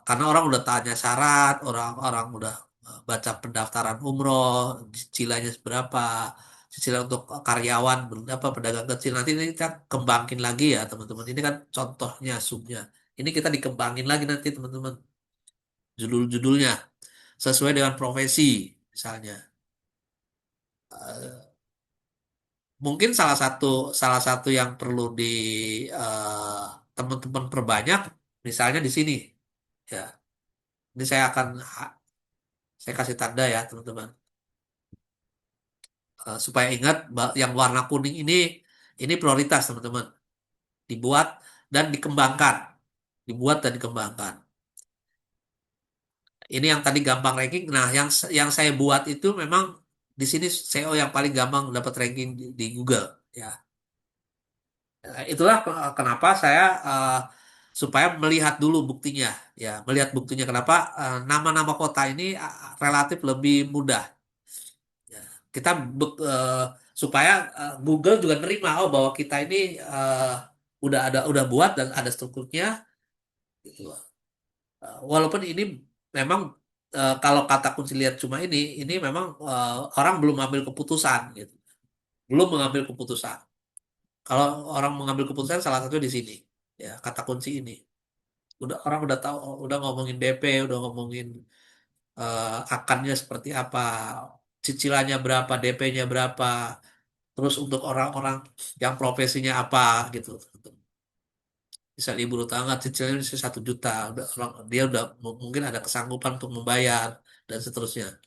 karena orang udah tanya syarat, orang-orang udah baca pendaftaran umroh, cicilannya seberapa, cicilan untuk karyawan berapa, pedagang kecil. Nanti ini kita kembangin lagi ya teman-teman. Ini kan contohnya subnya. Ini kita dikembangin lagi nanti teman-teman judul-judulnya sesuai dengan profesi misalnya. Eh, Mungkin salah satu yang perlu eh, teman-teman perbanyak misalnya di sini ya. Ini saya kasih tanda ya teman-teman. Supaya ingat yang warna kuning ini prioritas teman-teman. Dibuat dan dikembangkan. Dibuat dan dikembangkan. Ini yang tadi gampang ranking. Nah, yang saya buat itu memang di sini SEO yang paling gampang dapat ranking di Google ya. Itulah kenapa saya supaya melihat dulu buktinya ya, melihat buktinya kenapa nama-nama kota ini relatif lebih mudah. Ya, kita supaya Google juga nerima bahwa kita ini udah buat dan ada strukturnya gitu. Walaupun ini memang kalau kata kunci lihat cuma ini memang orang belum ambil keputusan gitu. Belum mengambil keputusan. Kalau orang mengambil keputusan salah satu di sini. Ya, kata kunci ini. Orang udah tahu, udah ngomongin DP, udah ngomongin akannya seperti apa, cicilannya berapa, DP-nya berapa, terus untuk orang-orang yang profesinya apa gitu. Bisa ibu rumah tangga cicilnya bisa 1 juta, dia udah mungkin ada kesanggupan untuk membayar dan seterusnya.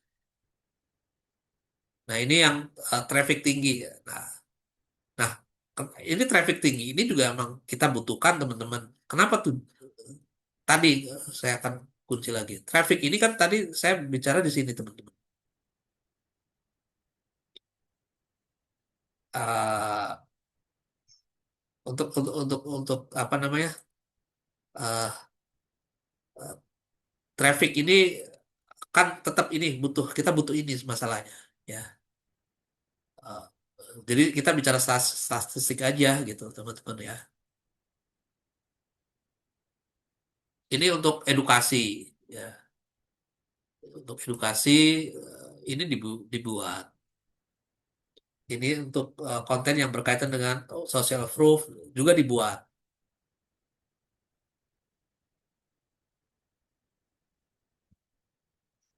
Nah ini yang traffic tinggi. Nah, nah ini traffic tinggi ini juga emang kita butuhkan teman-teman. Kenapa tuh? Tadi saya akan kunci lagi. Traffic ini kan tadi saya bicara di sini teman-teman. Eh, untuk apa namanya? eh Traffic ini kan tetap ini kita butuh ini masalahnya. Ya. Eh, jadi kita bicara statistik aja gitu teman-teman ya. Ini untuk edukasi ya. Untuk edukasi ini dibuat. Ini untuk konten yang berkaitan dengan social proof juga dibuat.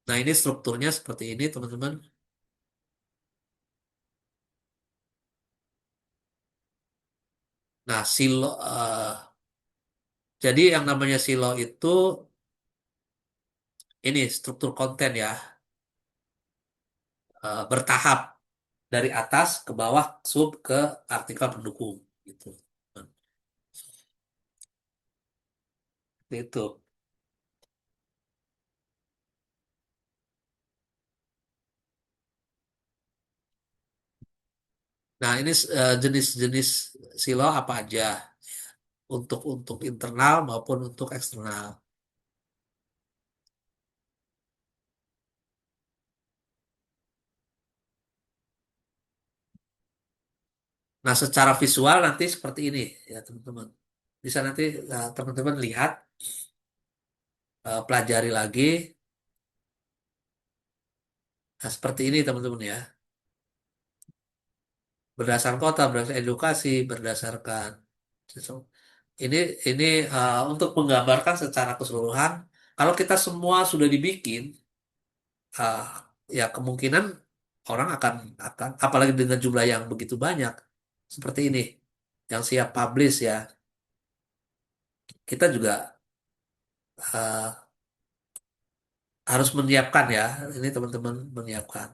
Nah, ini strukturnya seperti ini, teman-teman. Nah, jadi yang namanya silo itu ini struktur konten ya, bertahap dari atas ke bawah sub ke artikel pendukung gitu. Itu. Nah, ini jenis-jenis silo apa aja untuk internal maupun untuk eksternal. Nah, secara visual nanti seperti ini ya, teman-teman. Bisa nanti teman-teman lihat, pelajari lagi. Nah, seperti ini teman-teman ya. Berdasarkan kota, berdasarkan edukasi, berdasarkan ini ini untuk menggambarkan secara keseluruhan. Kalau kita semua sudah dibikin, uh, ya kemungkinan orang akan apalagi dengan jumlah yang begitu banyak seperti ini, yang siap publish ya, kita juga uh, harus menyiapkan ya. Ini teman-teman menyiapkan.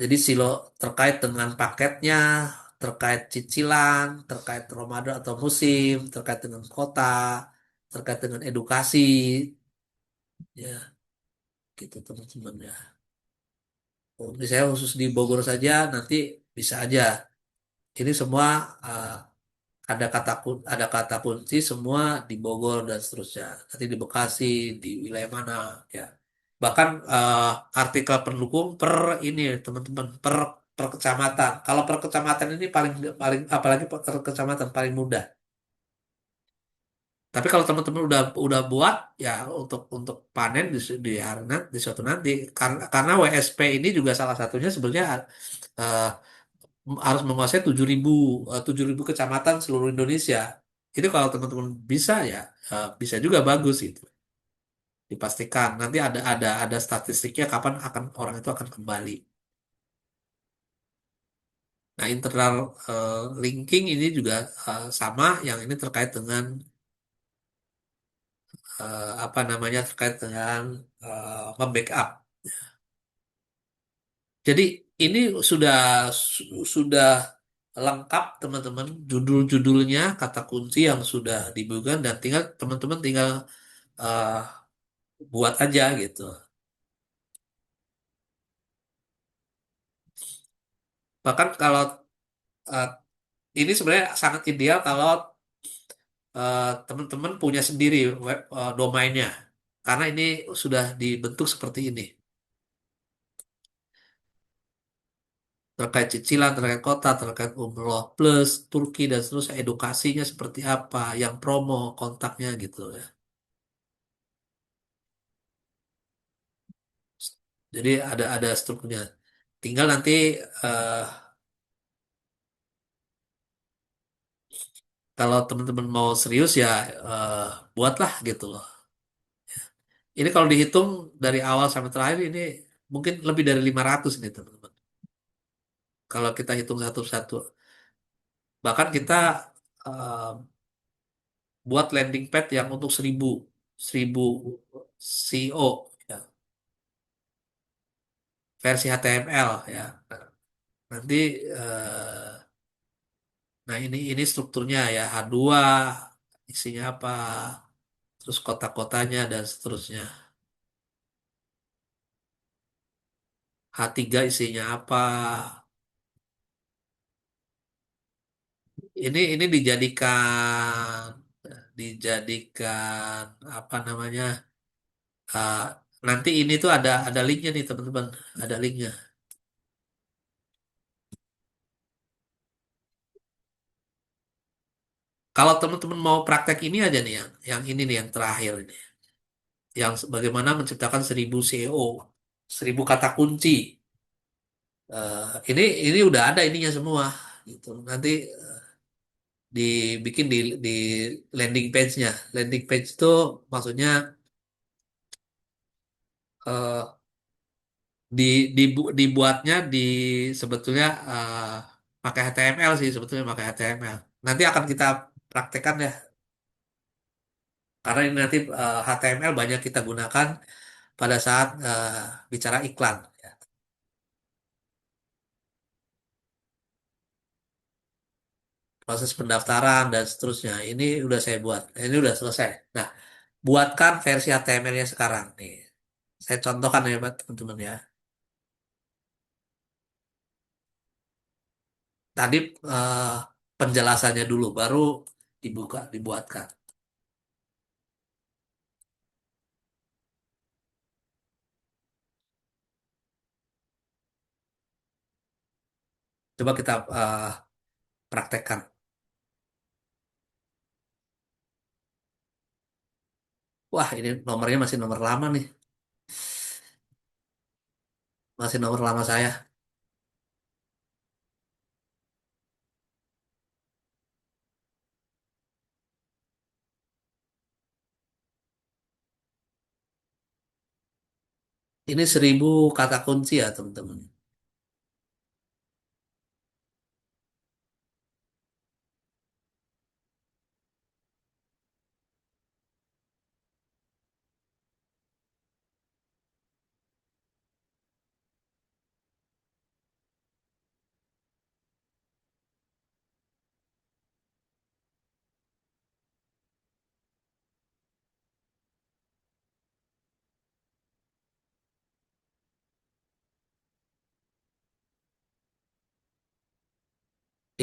Jadi silo terkait dengan paketnya, terkait cicilan, terkait Ramadan atau musim, terkait dengan kota, terkait dengan edukasi, ya gitu teman-teman ya. Misalnya khusus di Bogor saja nanti bisa aja. Ini semua uh, ada kata kunci semua di Bogor dan seterusnya. Nanti di Bekasi, di wilayah mana ya. Bahkan artikel pendukung per ini teman-teman per kecamatan. Kalau per kecamatan ini paling paling apalagi per kecamatan paling mudah. Tapi kalau teman-teman udah buat ya untuk panen di hari nanti di suatu nanti karena WSP ini juga salah satunya sebenarnya eh, harus menguasai 7.000 kecamatan seluruh Indonesia. Itu kalau teman-teman bisa ya bisa juga bagus itu. Dipastikan nanti ada statistiknya kapan orang itu akan kembali. Nah, internal linking ini juga sama yang ini terkait dengan apa namanya terkait dengan membackup. Jadi ini sudah lengkap teman-teman judul-judulnya kata kunci yang sudah dibuat dan tinggal teman-teman tinggal eh, buat aja gitu. Bahkan kalau eh, ini sebenarnya sangat ideal kalau teman-teman punya sendiri domainnya karena ini sudah dibentuk seperti ini. terkait cicilan, terkait kota, terkait umroh plus Turki dan seterusnya, edukasinya seperti apa, yang promo, kontaknya gitu ya. Jadi ada strukturnya. Tinggal nanti eh, kalau teman-teman mau serius ya eh, buatlah gitu loh. Ini kalau dihitung dari awal sampai terakhir ini mungkin lebih dari 500 nih teman-teman. Kalau kita hitung satu-satu. Bahkan kita eh, buat landing pad yang untuk 1000 CEO ya, versi HTML ya. Nanti nah ini strukturnya ya H2 isinya apa, terus kota-kotanya dan seterusnya. H3 isinya apa. Ini dijadikan apa namanya? eh, Nanti ini tuh ada linknya nih teman-teman, ada linknya. Kalau teman-teman mau praktek ini aja nih yang ini nih yang terakhir ini, yang bagaimana menciptakan 1000 SEO, 1000 kata kunci. Ini udah ada ininya semua gitu. Nanti dibikin di landing page-nya. Landing page itu maksudnya eh, dibuatnya sebetulnya pakai HTML sih sebetulnya pakai HTML. Nanti akan kita praktekkan ya karena ini nanti HTML banyak kita gunakan pada saat bicara iklan. Ya. Proses pendaftaran dan seterusnya. Ini udah saya buat. Ini udah selesai. Nah, buatkan versi HTML-nya sekarang nih. Saya contohkan ya, Pak, teman-teman ya. Tadi eh, penjelasannya dulu, baru dibuatkan. Coba kita praktekkan. Wah, ini nomornya masih nomor lama nih. Masih nomor lama saya. Ini 1000 kata kunci ya, teman-teman.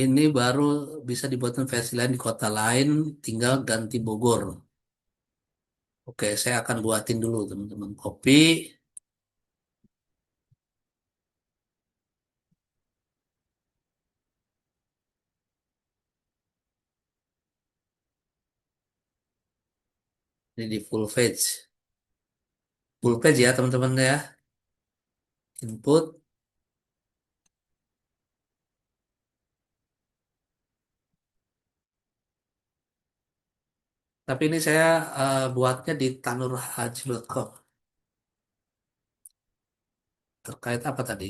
Ini baru bisa dibuatkan versi lain di kota lain, tinggal ganti Bogor. Oke, saya akan buatin dulu, teman-teman. Copy. Ini di full page. Full page ya, teman-teman ya. Input. Tapi ini saya buatnya di tanurhaji.com. Terkait apa tadi?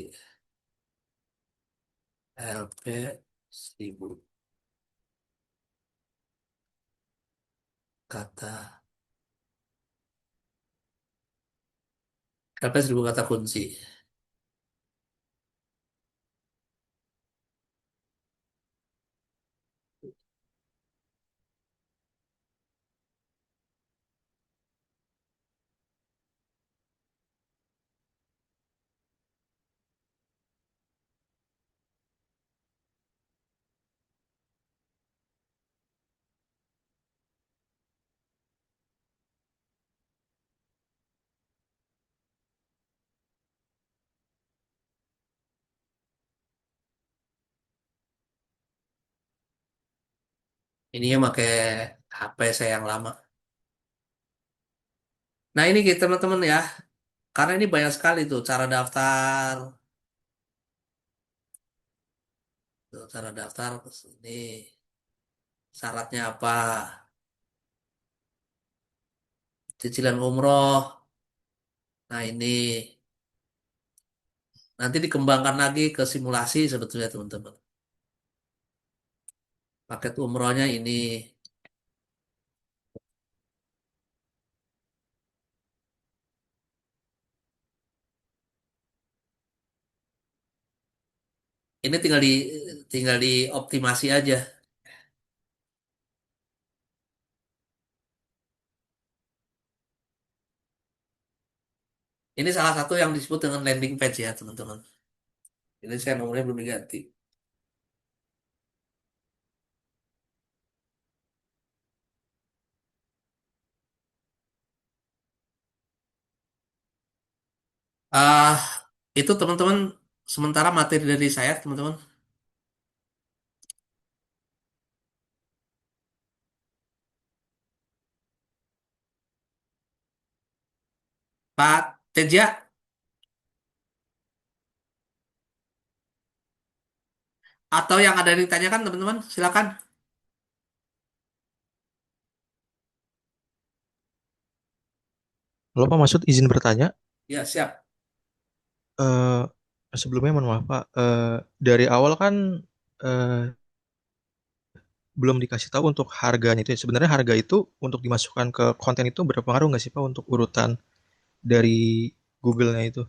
LP 1000 kata. LP 1000 kata kunci. Ininya pakai HP saya yang lama. Nah ini gitu teman-teman ya, karena ini banyak sekali tuh cara daftar. Tuh, cara daftar ini syaratnya apa? Cicilan umroh. Nah ini nanti dikembangkan lagi ke simulasi sebetulnya teman-teman. Paket umrohnya ini. Ini tinggal dioptimasi aja. Ini salah satu yang disebut dengan landing page ya teman-teman. Ini saya nomornya belum diganti. Ah, itu teman-teman sementara materi dari saya teman-teman. Pak Teja atau yang ada yang ditanyakan teman-teman silakan. Halo Pak Masud, izin bertanya. Ya siap. Eh Sebelumnya mohon maaf Pak. Dari awal kan eh, belum dikasih tahu untuk harganya itu. Sebenarnya harga itu untuk dimasukkan ke konten itu berpengaruh nggak sih Pak untuk urutan dari Google-nya itu?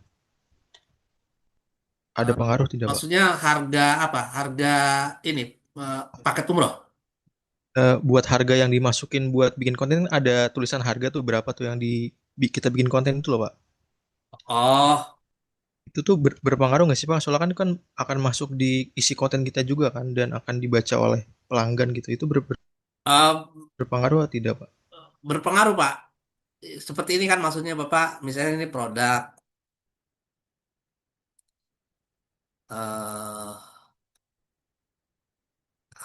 Ada Eh, pengaruh tidak Pak? Maksudnya harga apa? Harga ini paket umroh. Buat harga yang dimasukin buat bikin konten ada tulisan harga tuh berapa tuh yang kita bikin konten itu loh Pak. Oh, Itu tuh berpengaruh nggak sih Pak? Soalnya kan akan masuk di isi konten kita juga kan dan akan dibaca oleh pelanggan gitu. Itu eh, berpengaruh atau tidak Pak? berpengaruh Pak. Seperti ini kan maksudnya Bapak, misalnya ini produk eh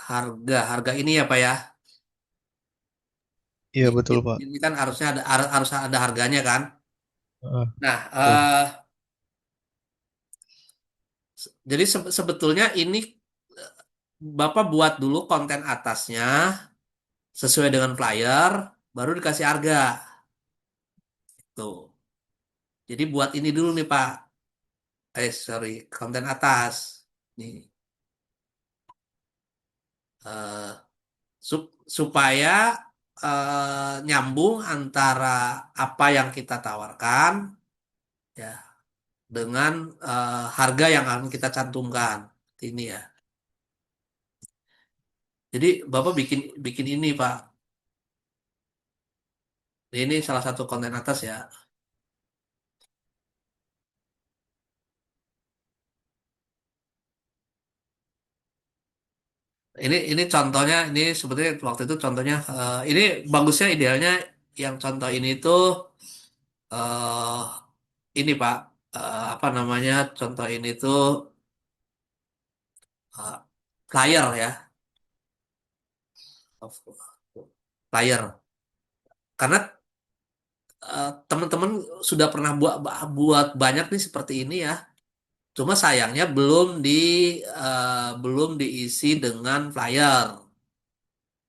harga ini ya Pak ya. Iya betul Pak. Ini kan harusnya harus ada harganya kan. Heeh, Nah, betul. jadi sebetulnya ini Bapak buat dulu konten atasnya sesuai dengan flyer, baru dikasih harga. Tuh. Jadi buat ini dulu nih Pak. Sorry, konten atas. Nih, eh, supaya nyambung antara apa yang kita tawarkan ya dengan harga yang akan kita cantumkan. Ini ya. Jadi Bapak bikin bikin ini Pak. Ini salah satu konten atas ya. Ini contohnya, ini sebetulnya waktu itu contohnya ini bagusnya idealnya yang contoh ini tuh eh ini Pak, apa namanya, contoh ini tuh eh, flyer ya, flyer. Karena teman-teman sudah pernah buat banyak nih seperti ini ya. Cuma sayangnya belum diisi dengan flyer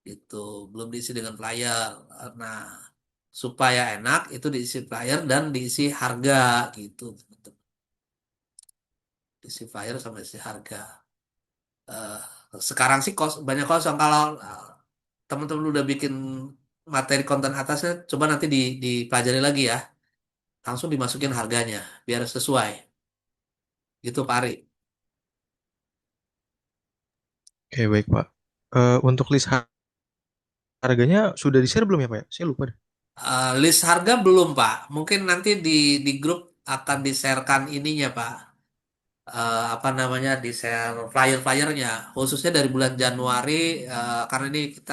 gitu, belum diisi dengan flyer. Nah, supaya enak itu diisi flyer dan diisi harga gitu. Diisi flyer sama isi harga. Eh, Sekarang sih banyak kosong. Kalau teman-teman udah bikin materi konten atasnya, coba nanti dipelajari lagi ya. Langsung dimasukin harganya biar sesuai. Gitu Pak Ari. Oke baik Pak. Untuk list harganya sudah di-share belum ya Pak ya? Saya lupa deh. List harga belum Pak. Mungkin nanti di grup akan di-sharekan ininya Pak. Apa namanya, di-share flyer-flyernya. Khususnya dari bulan Januari karena ini kita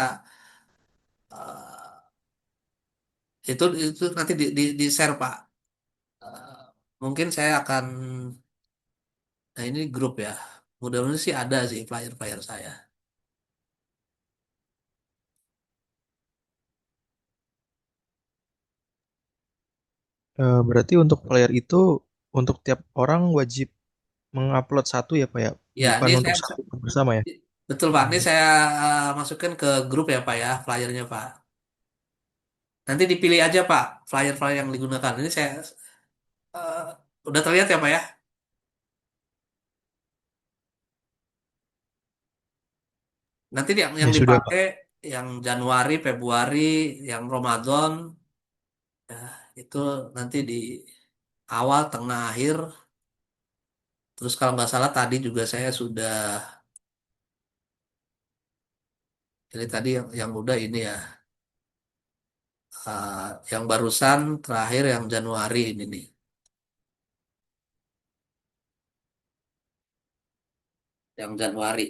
eh, itu nanti di-share Pak. Eh, Mungkin saya akan, nah ini grup ya. Mudah-mudahan sih ada sih flyer-flyer saya. Berarti untuk player itu untuk tiap orang wajib mengupload satu ya Pak ya, Ya, bukan ini untuk saya satu bersama ya? betul Pak. Ini saya masukkan ke grup ya Pak ya, flyernya Pak. Nanti dipilih aja Pak, flyer-flyer yang digunakan. Ini saya eh, udah terlihat ya Pak ya. Nanti yang Ya sudah Pak. dipakai yang Januari, Februari, yang Ramadan, ya itu nanti di awal, tengah, akhir. Terus kalau nggak salah tadi juga saya sudah, ini tadi yang udah ini ya, yang barusan terakhir yang Januari ini nih, yang Januari.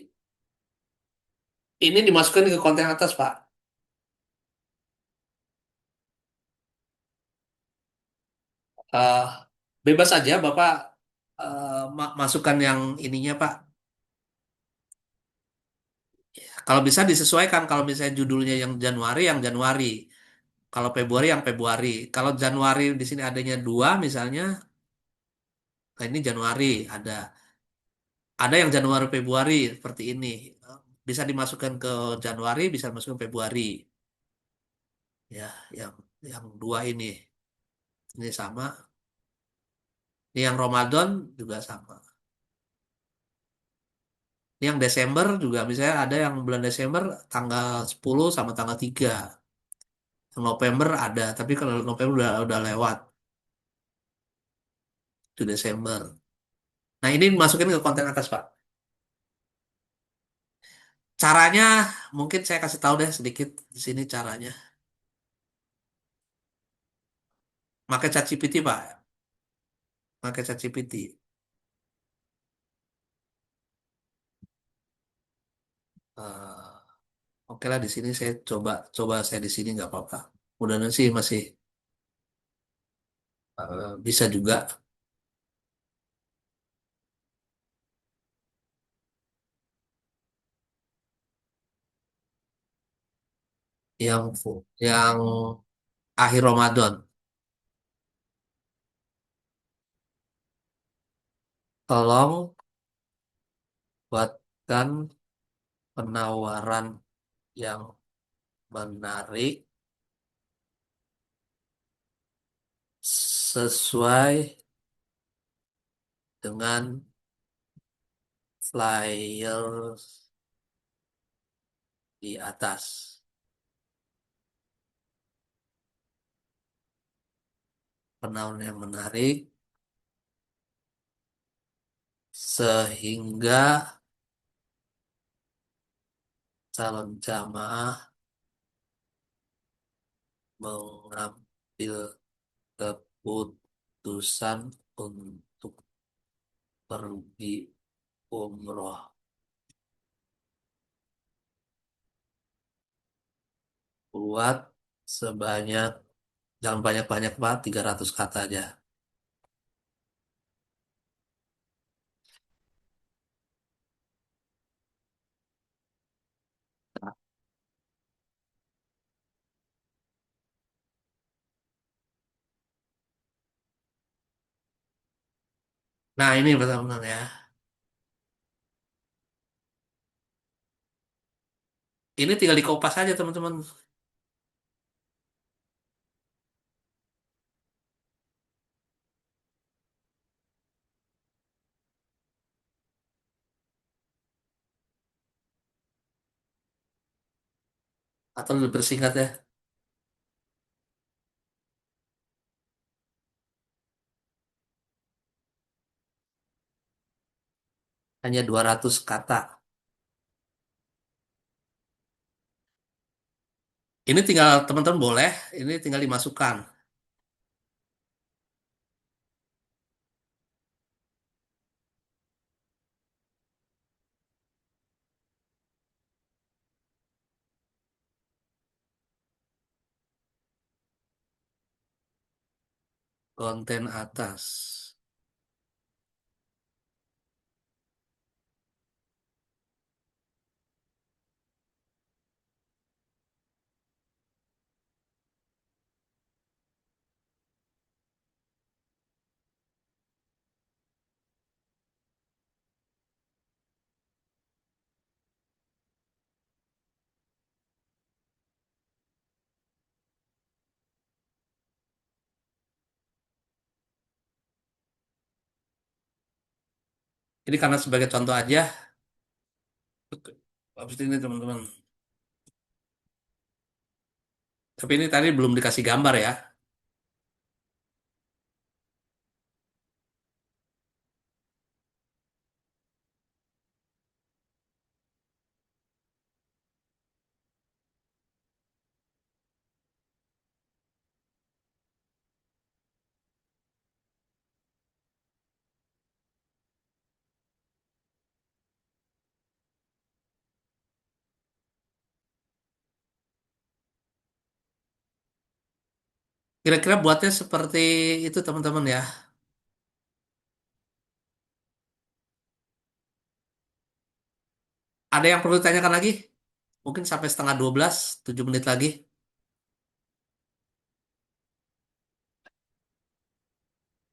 Ini dimasukkan ke konten atas Pak. Eh, Bebas aja Bapak masukkan yang ininya Pak. Kalau bisa disesuaikan, kalau misalnya judulnya yang Januari, yang Januari. Kalau Februari, yang Februari. Kalau Januari di sini adanya dua misalnya, nah ini Januari ada. Ada yang Januari Februari seperti ini. Bisa dimasukkan ke Januari, bisa dimasukkan Februari. Ya, yang dua ini sama. Ini yang Ramadan juga sama. Ini yang Desember juga misalnya ada yang bulan Desember tanggal 10 sama tanggal 3. Yang November ada, tapi kalau November udah lewat itu Desember. Nah, ini masukin ke konten atas, Pak. Caranya mungkin saya kasih tahu deh sedikit di sini caranya. Pakai ChatGPT, Pak. Pakai ChatGPT. Eh, oke lah di sini saya coba coba saya di sini nggak apa-apa. Mudah-mudahan sih masih bisa juga yang akhir Ramadan. Tolong buatkan penawaran yang menarik sesuai dengan flyer di atas. Penawaran yang menarik sehingga calon jamaah mengambil keputusan untuk pergi umroh. Buat sebanyak, jangan banyak-banyak Pak, 300 kata aja. Nah ini benar-benar ya. Ini tinggal dikopas aja teman-teman. Atau lebih bersingkat ya. Hanya 200 kata. Ini tinggal teman-teman boleh, ini tinggal dimasukkan. Konten atas. Ini karena sebagai contoh aja. Habis ini teman-teman. Tapi ini tadi belum dikasih gambar ya. Kira-kira buatnya seperti itu teman-teman ya. Ada yang perlu ditanyakan lagi? Mungkin sampai setengah 12, 7 menit lagi.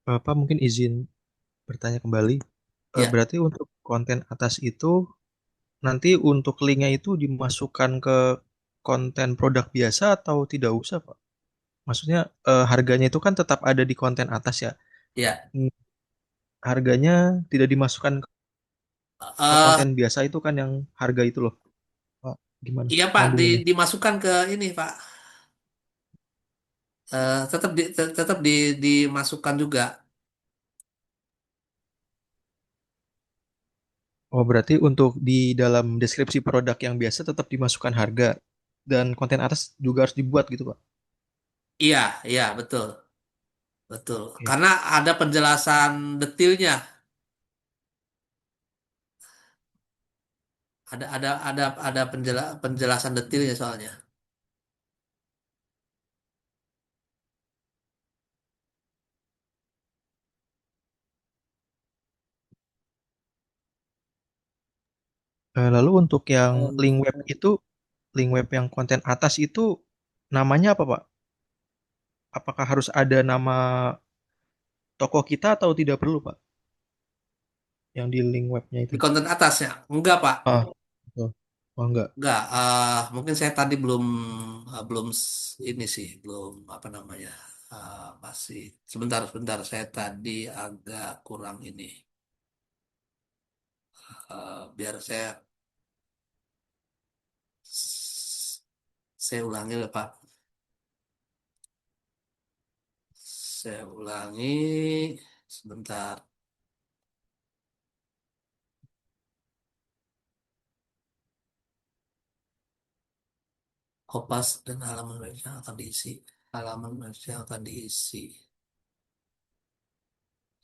Bapak mungkin izin bertanya kembali. Ya, Berarti untuk konten atas itu nanti untuk linknya itu dimasukkan ke konten produk biasa atau tidak usah, Pak? Maksudnya harganya itu kan tetap ada di konten atas ya. ya. Hmm, Harganya tidak dimasukkan ke Eh, konten biasa itu kan yang harga itu loh, Pak. Gimana iya Pak, nyambunginnya? dimasukkan ke ini Pak. Tetap dimasukkan juga. Oh, berarti untuk di dalam deskripsi produk yang biasa tetap dimasukkan harga dan konten atas juga harus dibuat gitu, Pak. Iya, iya betul, betul. Oke. Karena ada penjelasan detailnya. Ada penjelasan detailnya soalnya. Lalu untuk yang link Oh. web itu, link web yang konten atas itu namanya apa, Pak? Apakah harus ada nama toko kita atau tidak perlu, Pak? Yang di link webnya itu. Di konten atasnya, enggak Pak, Betul. Oh, enggak. enggak. Mungkin saya tadi belum ini sih, belum apa namanya, masih sebentar. Saya tadi agak kurang ini. Biar saya ulangi lah Pak. Saya ulangi sebentar. Kopas dan halaman web yang akan diisi. Halaman web yang akan diisi.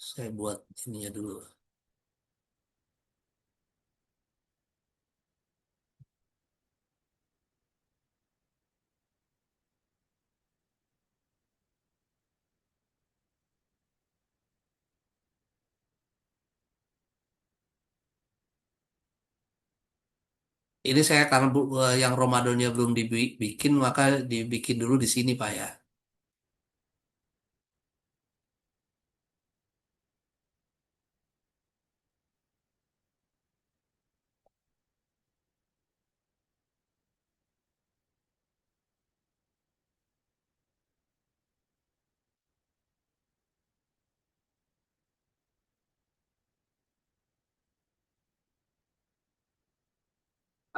Saya buat ininya dulu. Ini saya karena yang Ramadannya belum dibikin, maka dibikin dulu di sini Pak ya.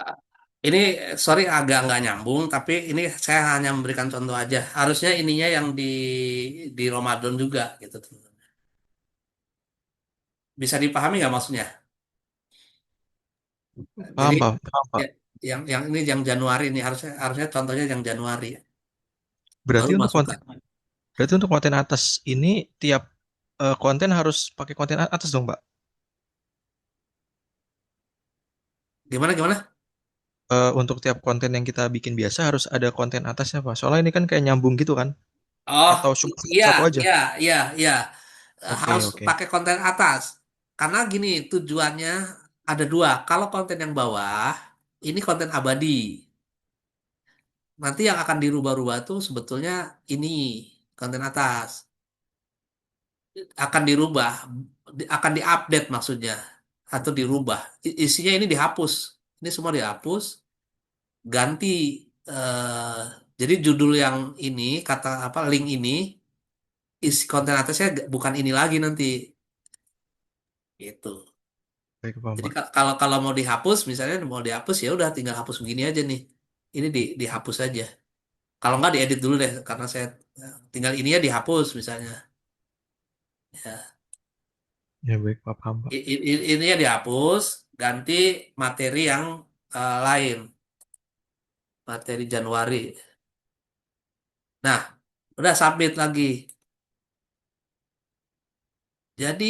Ah, Ini sorry agak nggak nyambung, tapi ini saya hanya memberikan contoh aja. Harusnya ininya yang di Ramadan juga gitu. Bisa dipahami nggak maksudnya? Jadi Paham, Pak. Paham, Pak. ya, yang ini yang Januari ini harusnya harusnya contohnya yang Januari ya. Berarti Baru untuk konten masukkan. berarti untuk konten atas ini tiap konten harus pakai konten atas dong, Pak. Gimana gimana? Untuk tiap konten yang kita bikin biasa harus ada konten atasnya, Pak. Soalnya ini kan kayak nyambung gitu kan? Oh Atau cuma iya satu aja? iya iya iya. Harus Oke, oke. pakai konten atas. Karena gini tujuannya ada dua. Kalau konten yang bawah ini konten abadi. Nanti yang akan dirubah-rubah tuh sebetulnya ini konten atas akan dirubah, akan diupdate maksudnya atau dirubah. Isinya ini dihapus. Ini semua dihapus, ganti eh, jadi judul yang ini kata apa link ini isi konten atasnya bukan ini lagi nanti gitu. Baik, paham, Jadi Pak. kalau kalau mau dihapus, misalnya mau dihapus ya udah tinggal hapus begini aja nih. Ini dihapus aja. Kalau nggak diedit dulu deh, karena saya tinggal ini ya dihapus misalnya. Ya, Ya, baik, Pak, paham, Pak. ini ya dihapus, ganti materi yang lain, materi Januari. Nah, udah submit lagi. Jadi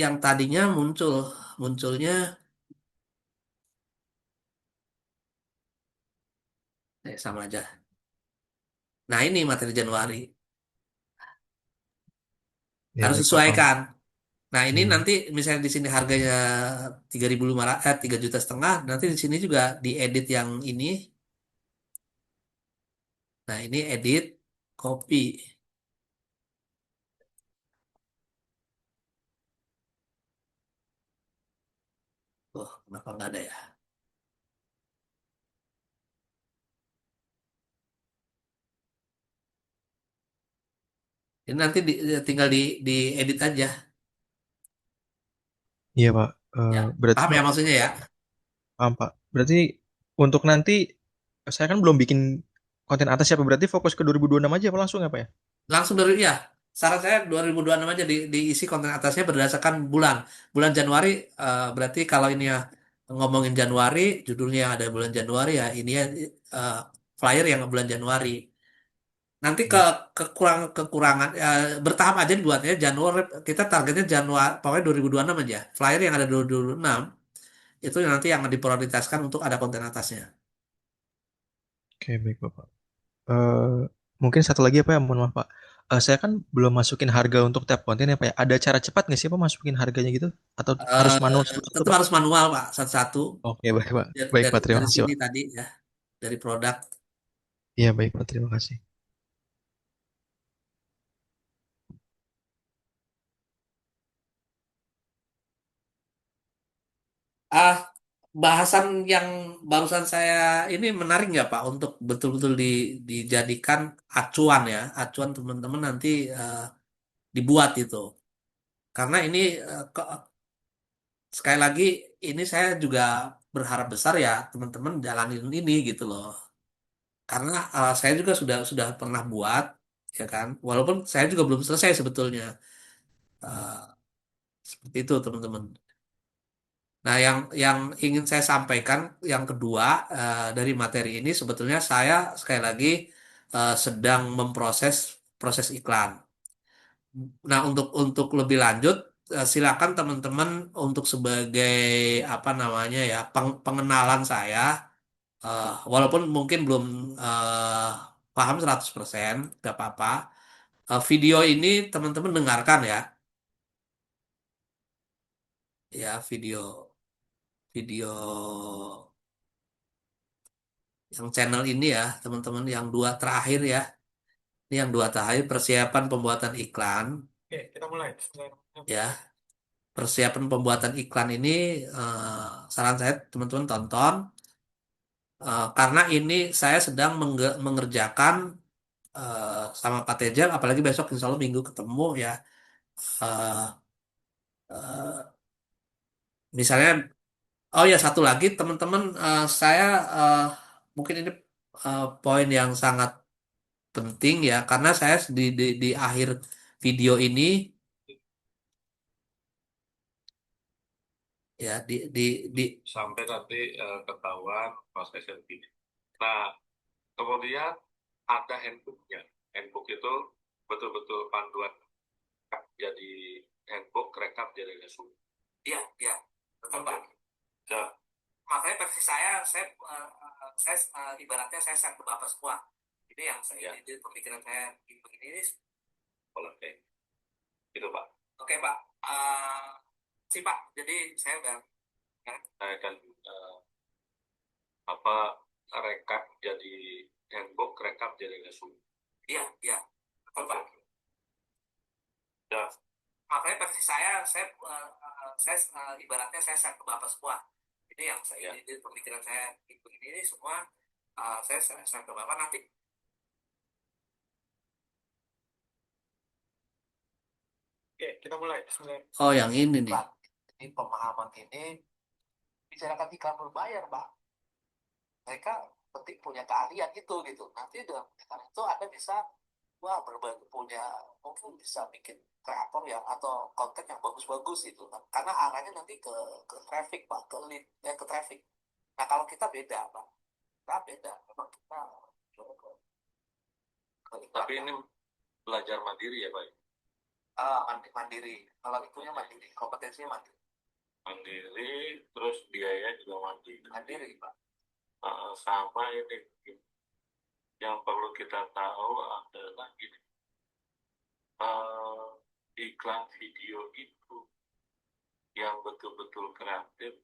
yang tadinya munculnya sama aja. Nah, ini materi Januari Ya, harus baik, Pak, paham. sesuaikan. Nah, ini Hmm. nanti misalnya di sini harganya 3.500 3,5 juta, nanti di sini juga diedit yang ini. Nah, ini edit copy. Oh, kenapa nggak ada ya? Ini nanti tinggal diedit aja. Iya, Pak. Ya, Berarti paham ya Pak, maksudnya ya? paham, Pak. Berarti untuk nanti saya kan belum bikin konten atas ya, Pak. Berarti fokus ke 2026 aja, Pak, langsung ya, Pak ya? Langsung dari ya. Saran saya 2026 aja diisi konten atasnya berdasarkan bulan. Bulan Januari berarti kalau ini ya ngomongin Januari, judulnya ada bulan Januari ya, ini ya eh, flyer yang bulan Januari. Nanti Hmm. kekurangan bertahap aja dibuatnya. Januari kita targetnya Januari pokoknya 2026 aja. Flyer yang ada 2026 itu nanti yang diprioritaskan untuk ada konten atasnya. Oke, baik, Bapak. Eh, Mungkin satu lagi apa ya, mohon maaf, Pak. Saya kan belum masukin harga untuk tiap konten ya, Pak ya. Ada cara cepat nggak sih, Pak, masukin harganya gitu? Atau harus Eh, manual satu-satu, Tetap Pak? harus manual Pak satu-satu Oke, baik, Pak. dari Baik, dari Pak. Terima dari kasih, sini Pak. tadi ya dari produk. Iya, baik, Pak. Terima kasih. Ah, bahasan yang barusan saya ini menarik nggak Pak untuk betul-betul dijadikan acuan ya, acuan teman-teman nanti dibuat itu. Karena ini sekali lagi ini saya juga berharap besar ya teman-teman jalanin ini gitu loh. Karena saya juga sudah pernah buat ya kan, walaupun saya juga belum selesai sebetulnya. Eh, Seperti itu teman-teman. Nah, yang ingin saya sampaikan yang kedua dari materi ini sebetulnya saya sekali lagi sedang memproses proses iklan. Nah, untuk lebih lanjut silakan teman-teman untuk sebagai apa namanya ya pengenalan saya walaupun mungkin belum eh, paham 100% nggak apa-apa. Video ini teman-teman dengarkan ya. Ya, video yang channel ini ya, teman-teman yang dua terakhir ya. Ini yang dua terakhir persiapan pembuatan iklan Oke, kita mulai. ya. Persiapan pembuatan iklan ini saran saya teman-teman tonton karena ini saya sedang mengerjakan sama Pak Teja, apalagi besok insya Allah minggu ketemu ya. Eh, eh, Misalnya, oh ya satu lagi teman-teman saya eh, mungkin ini poin yang sangat penting ya karena saya di akhir video ini ya di Sampai nanti ketahuan proses ini. Nah, kemudian ada handbooknya. Handbook itu betul-betul panduan jadi handbook rekap jadi resume. iya iya betul Pak. Ya, Makanya versi saya ibaratnya saya share ke Bapak semua. Ini yang saya Ya. ini pemikiran saya begini ini. oke. Itu Pak. Oke Pak. Sih Pak. Jadi saya udah Saya akan apa rekap jadi handbook rekap jadi resume. iya iya betul Pak. Ya, Makanya versi saya ibaratnya saya share ke Bapak semua. Ini yang saya Ya. ini pemikiran saya begini ini semua saya share ke Bapak nanti. Oke, kita mulai. Oh yang ini nih. Ini pemahaman ini bicarakan iklan berbayar, Pak. Mereka penting punya keahlian itu gitu. Nanti dengan iklan itu Anda bisa wah berbagi punya mungkin bisa bikin kreator ya atau konten yang bagus-bagus gitu kan. Karena arahnya nanti ke traffic, Pak, ke lead, ke traffic. Nah, kalau kita beda, Pak. Kita beda. Memang kita ke iklan. Tapi ini belajar mandiri ya Pak? Mandiri. Kalau itunya mandiri, kompetensinya mandiri. Mandiri, terus biaya juga mandiri. Mandiri, Pak. Sama ini yang perlu kita tahu adalah gini, iklan video itu yang betul-betul kreatif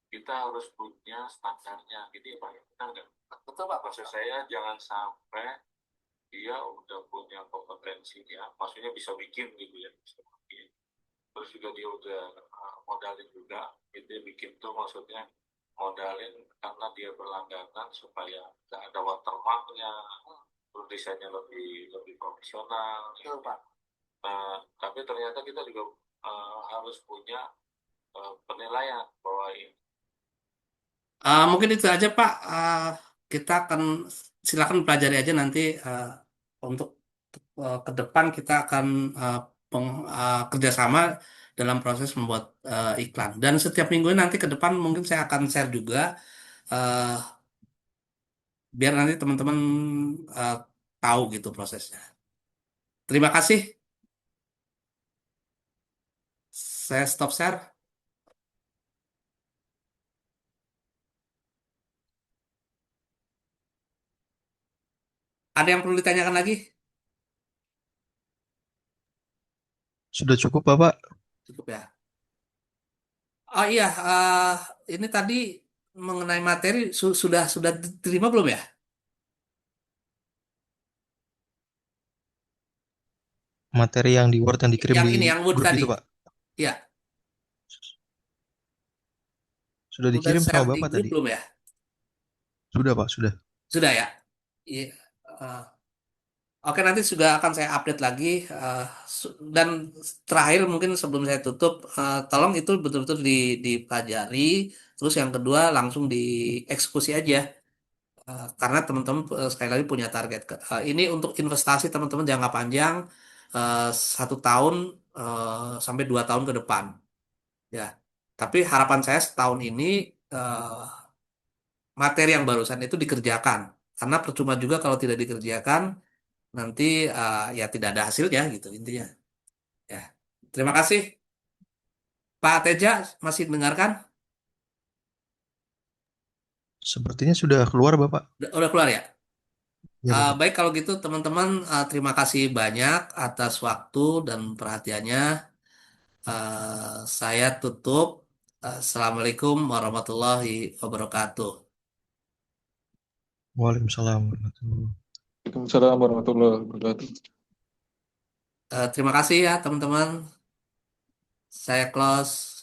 kita harus punya standarnya gitu ya Pak. Benar nggak? Betul, Pak. Maksud saya jangan sampai dia udah punya kompetensinya, maksudnya bisa bikin gitu ya, bisa bikin. Terus juga dia udah modalin juga, itu bikin tuh maksudnya modalin karena dia berlangganan supaya nggak ada watermarknya, terus desainnya lebih profesional. Betul, Pak. Tapi ternyata kita juga harus punya penilaian bahwa Mungkin itu aja, Pak. Kita akan silakan pelajari aja nanti untuk ke depan kita akan kerjasama dalam proses membuat iklan. Dan setiap minggu nanti ke depan mungkin saya akan share juga eh, biar nanti teman-teman eh, tahu gitu prosesnya. Terima kasih. Saya stop share. Ada yang perlu ditanyakan lagi? Sudah cukup, Bapak? Cukup ya. Oh iya, ini tadi mengenai materi sudah diterima belum ya? Materi yang di Word yang dikirim Yang di ini, yang Word grup tadi. itu, Pak. Ya, Sudah udah dikirim share sama di Bapak grup tadi. belum ya? Sudah, Pak, sudah. Sudah ya. Iya. eh, Oke, nanti juga akan saya update lagi. Dan terakhir mungkin sebelum saya tutup, tolong itu betul-betul dipelajari. Terus yang kedua langsung dieksekusi aja. Karena teman-teman sekali lagi punya target. Ini untuk investasi teman-teman jangka panjang, 1 tahun sampai 2 tahun ke depan. Ya. Tapi harapan saya setahun ini materi yang barusan itu dikerjakan. Karena percuma juga kalau tidak dikerjakan nanti ya tidak ada hasilnya gitu intinya. Ya. Terima kasih. Pak Teja masih dengarkan? Sepertinya sudah keluar, Bapak. Udah keluar ya? Ya, Bapak. Baik kalau gitu teman-teman, terima kasih banyak atas waktu dan perhatiannya. Saya tutup. Assalamualaikum warahmatullahi wabarakatuh. Waalaikumsalam warahmatullahi. Waalaikumsalam warahmatullahi wabarakatuh. Terima kasih ya teman-teman. Saya close.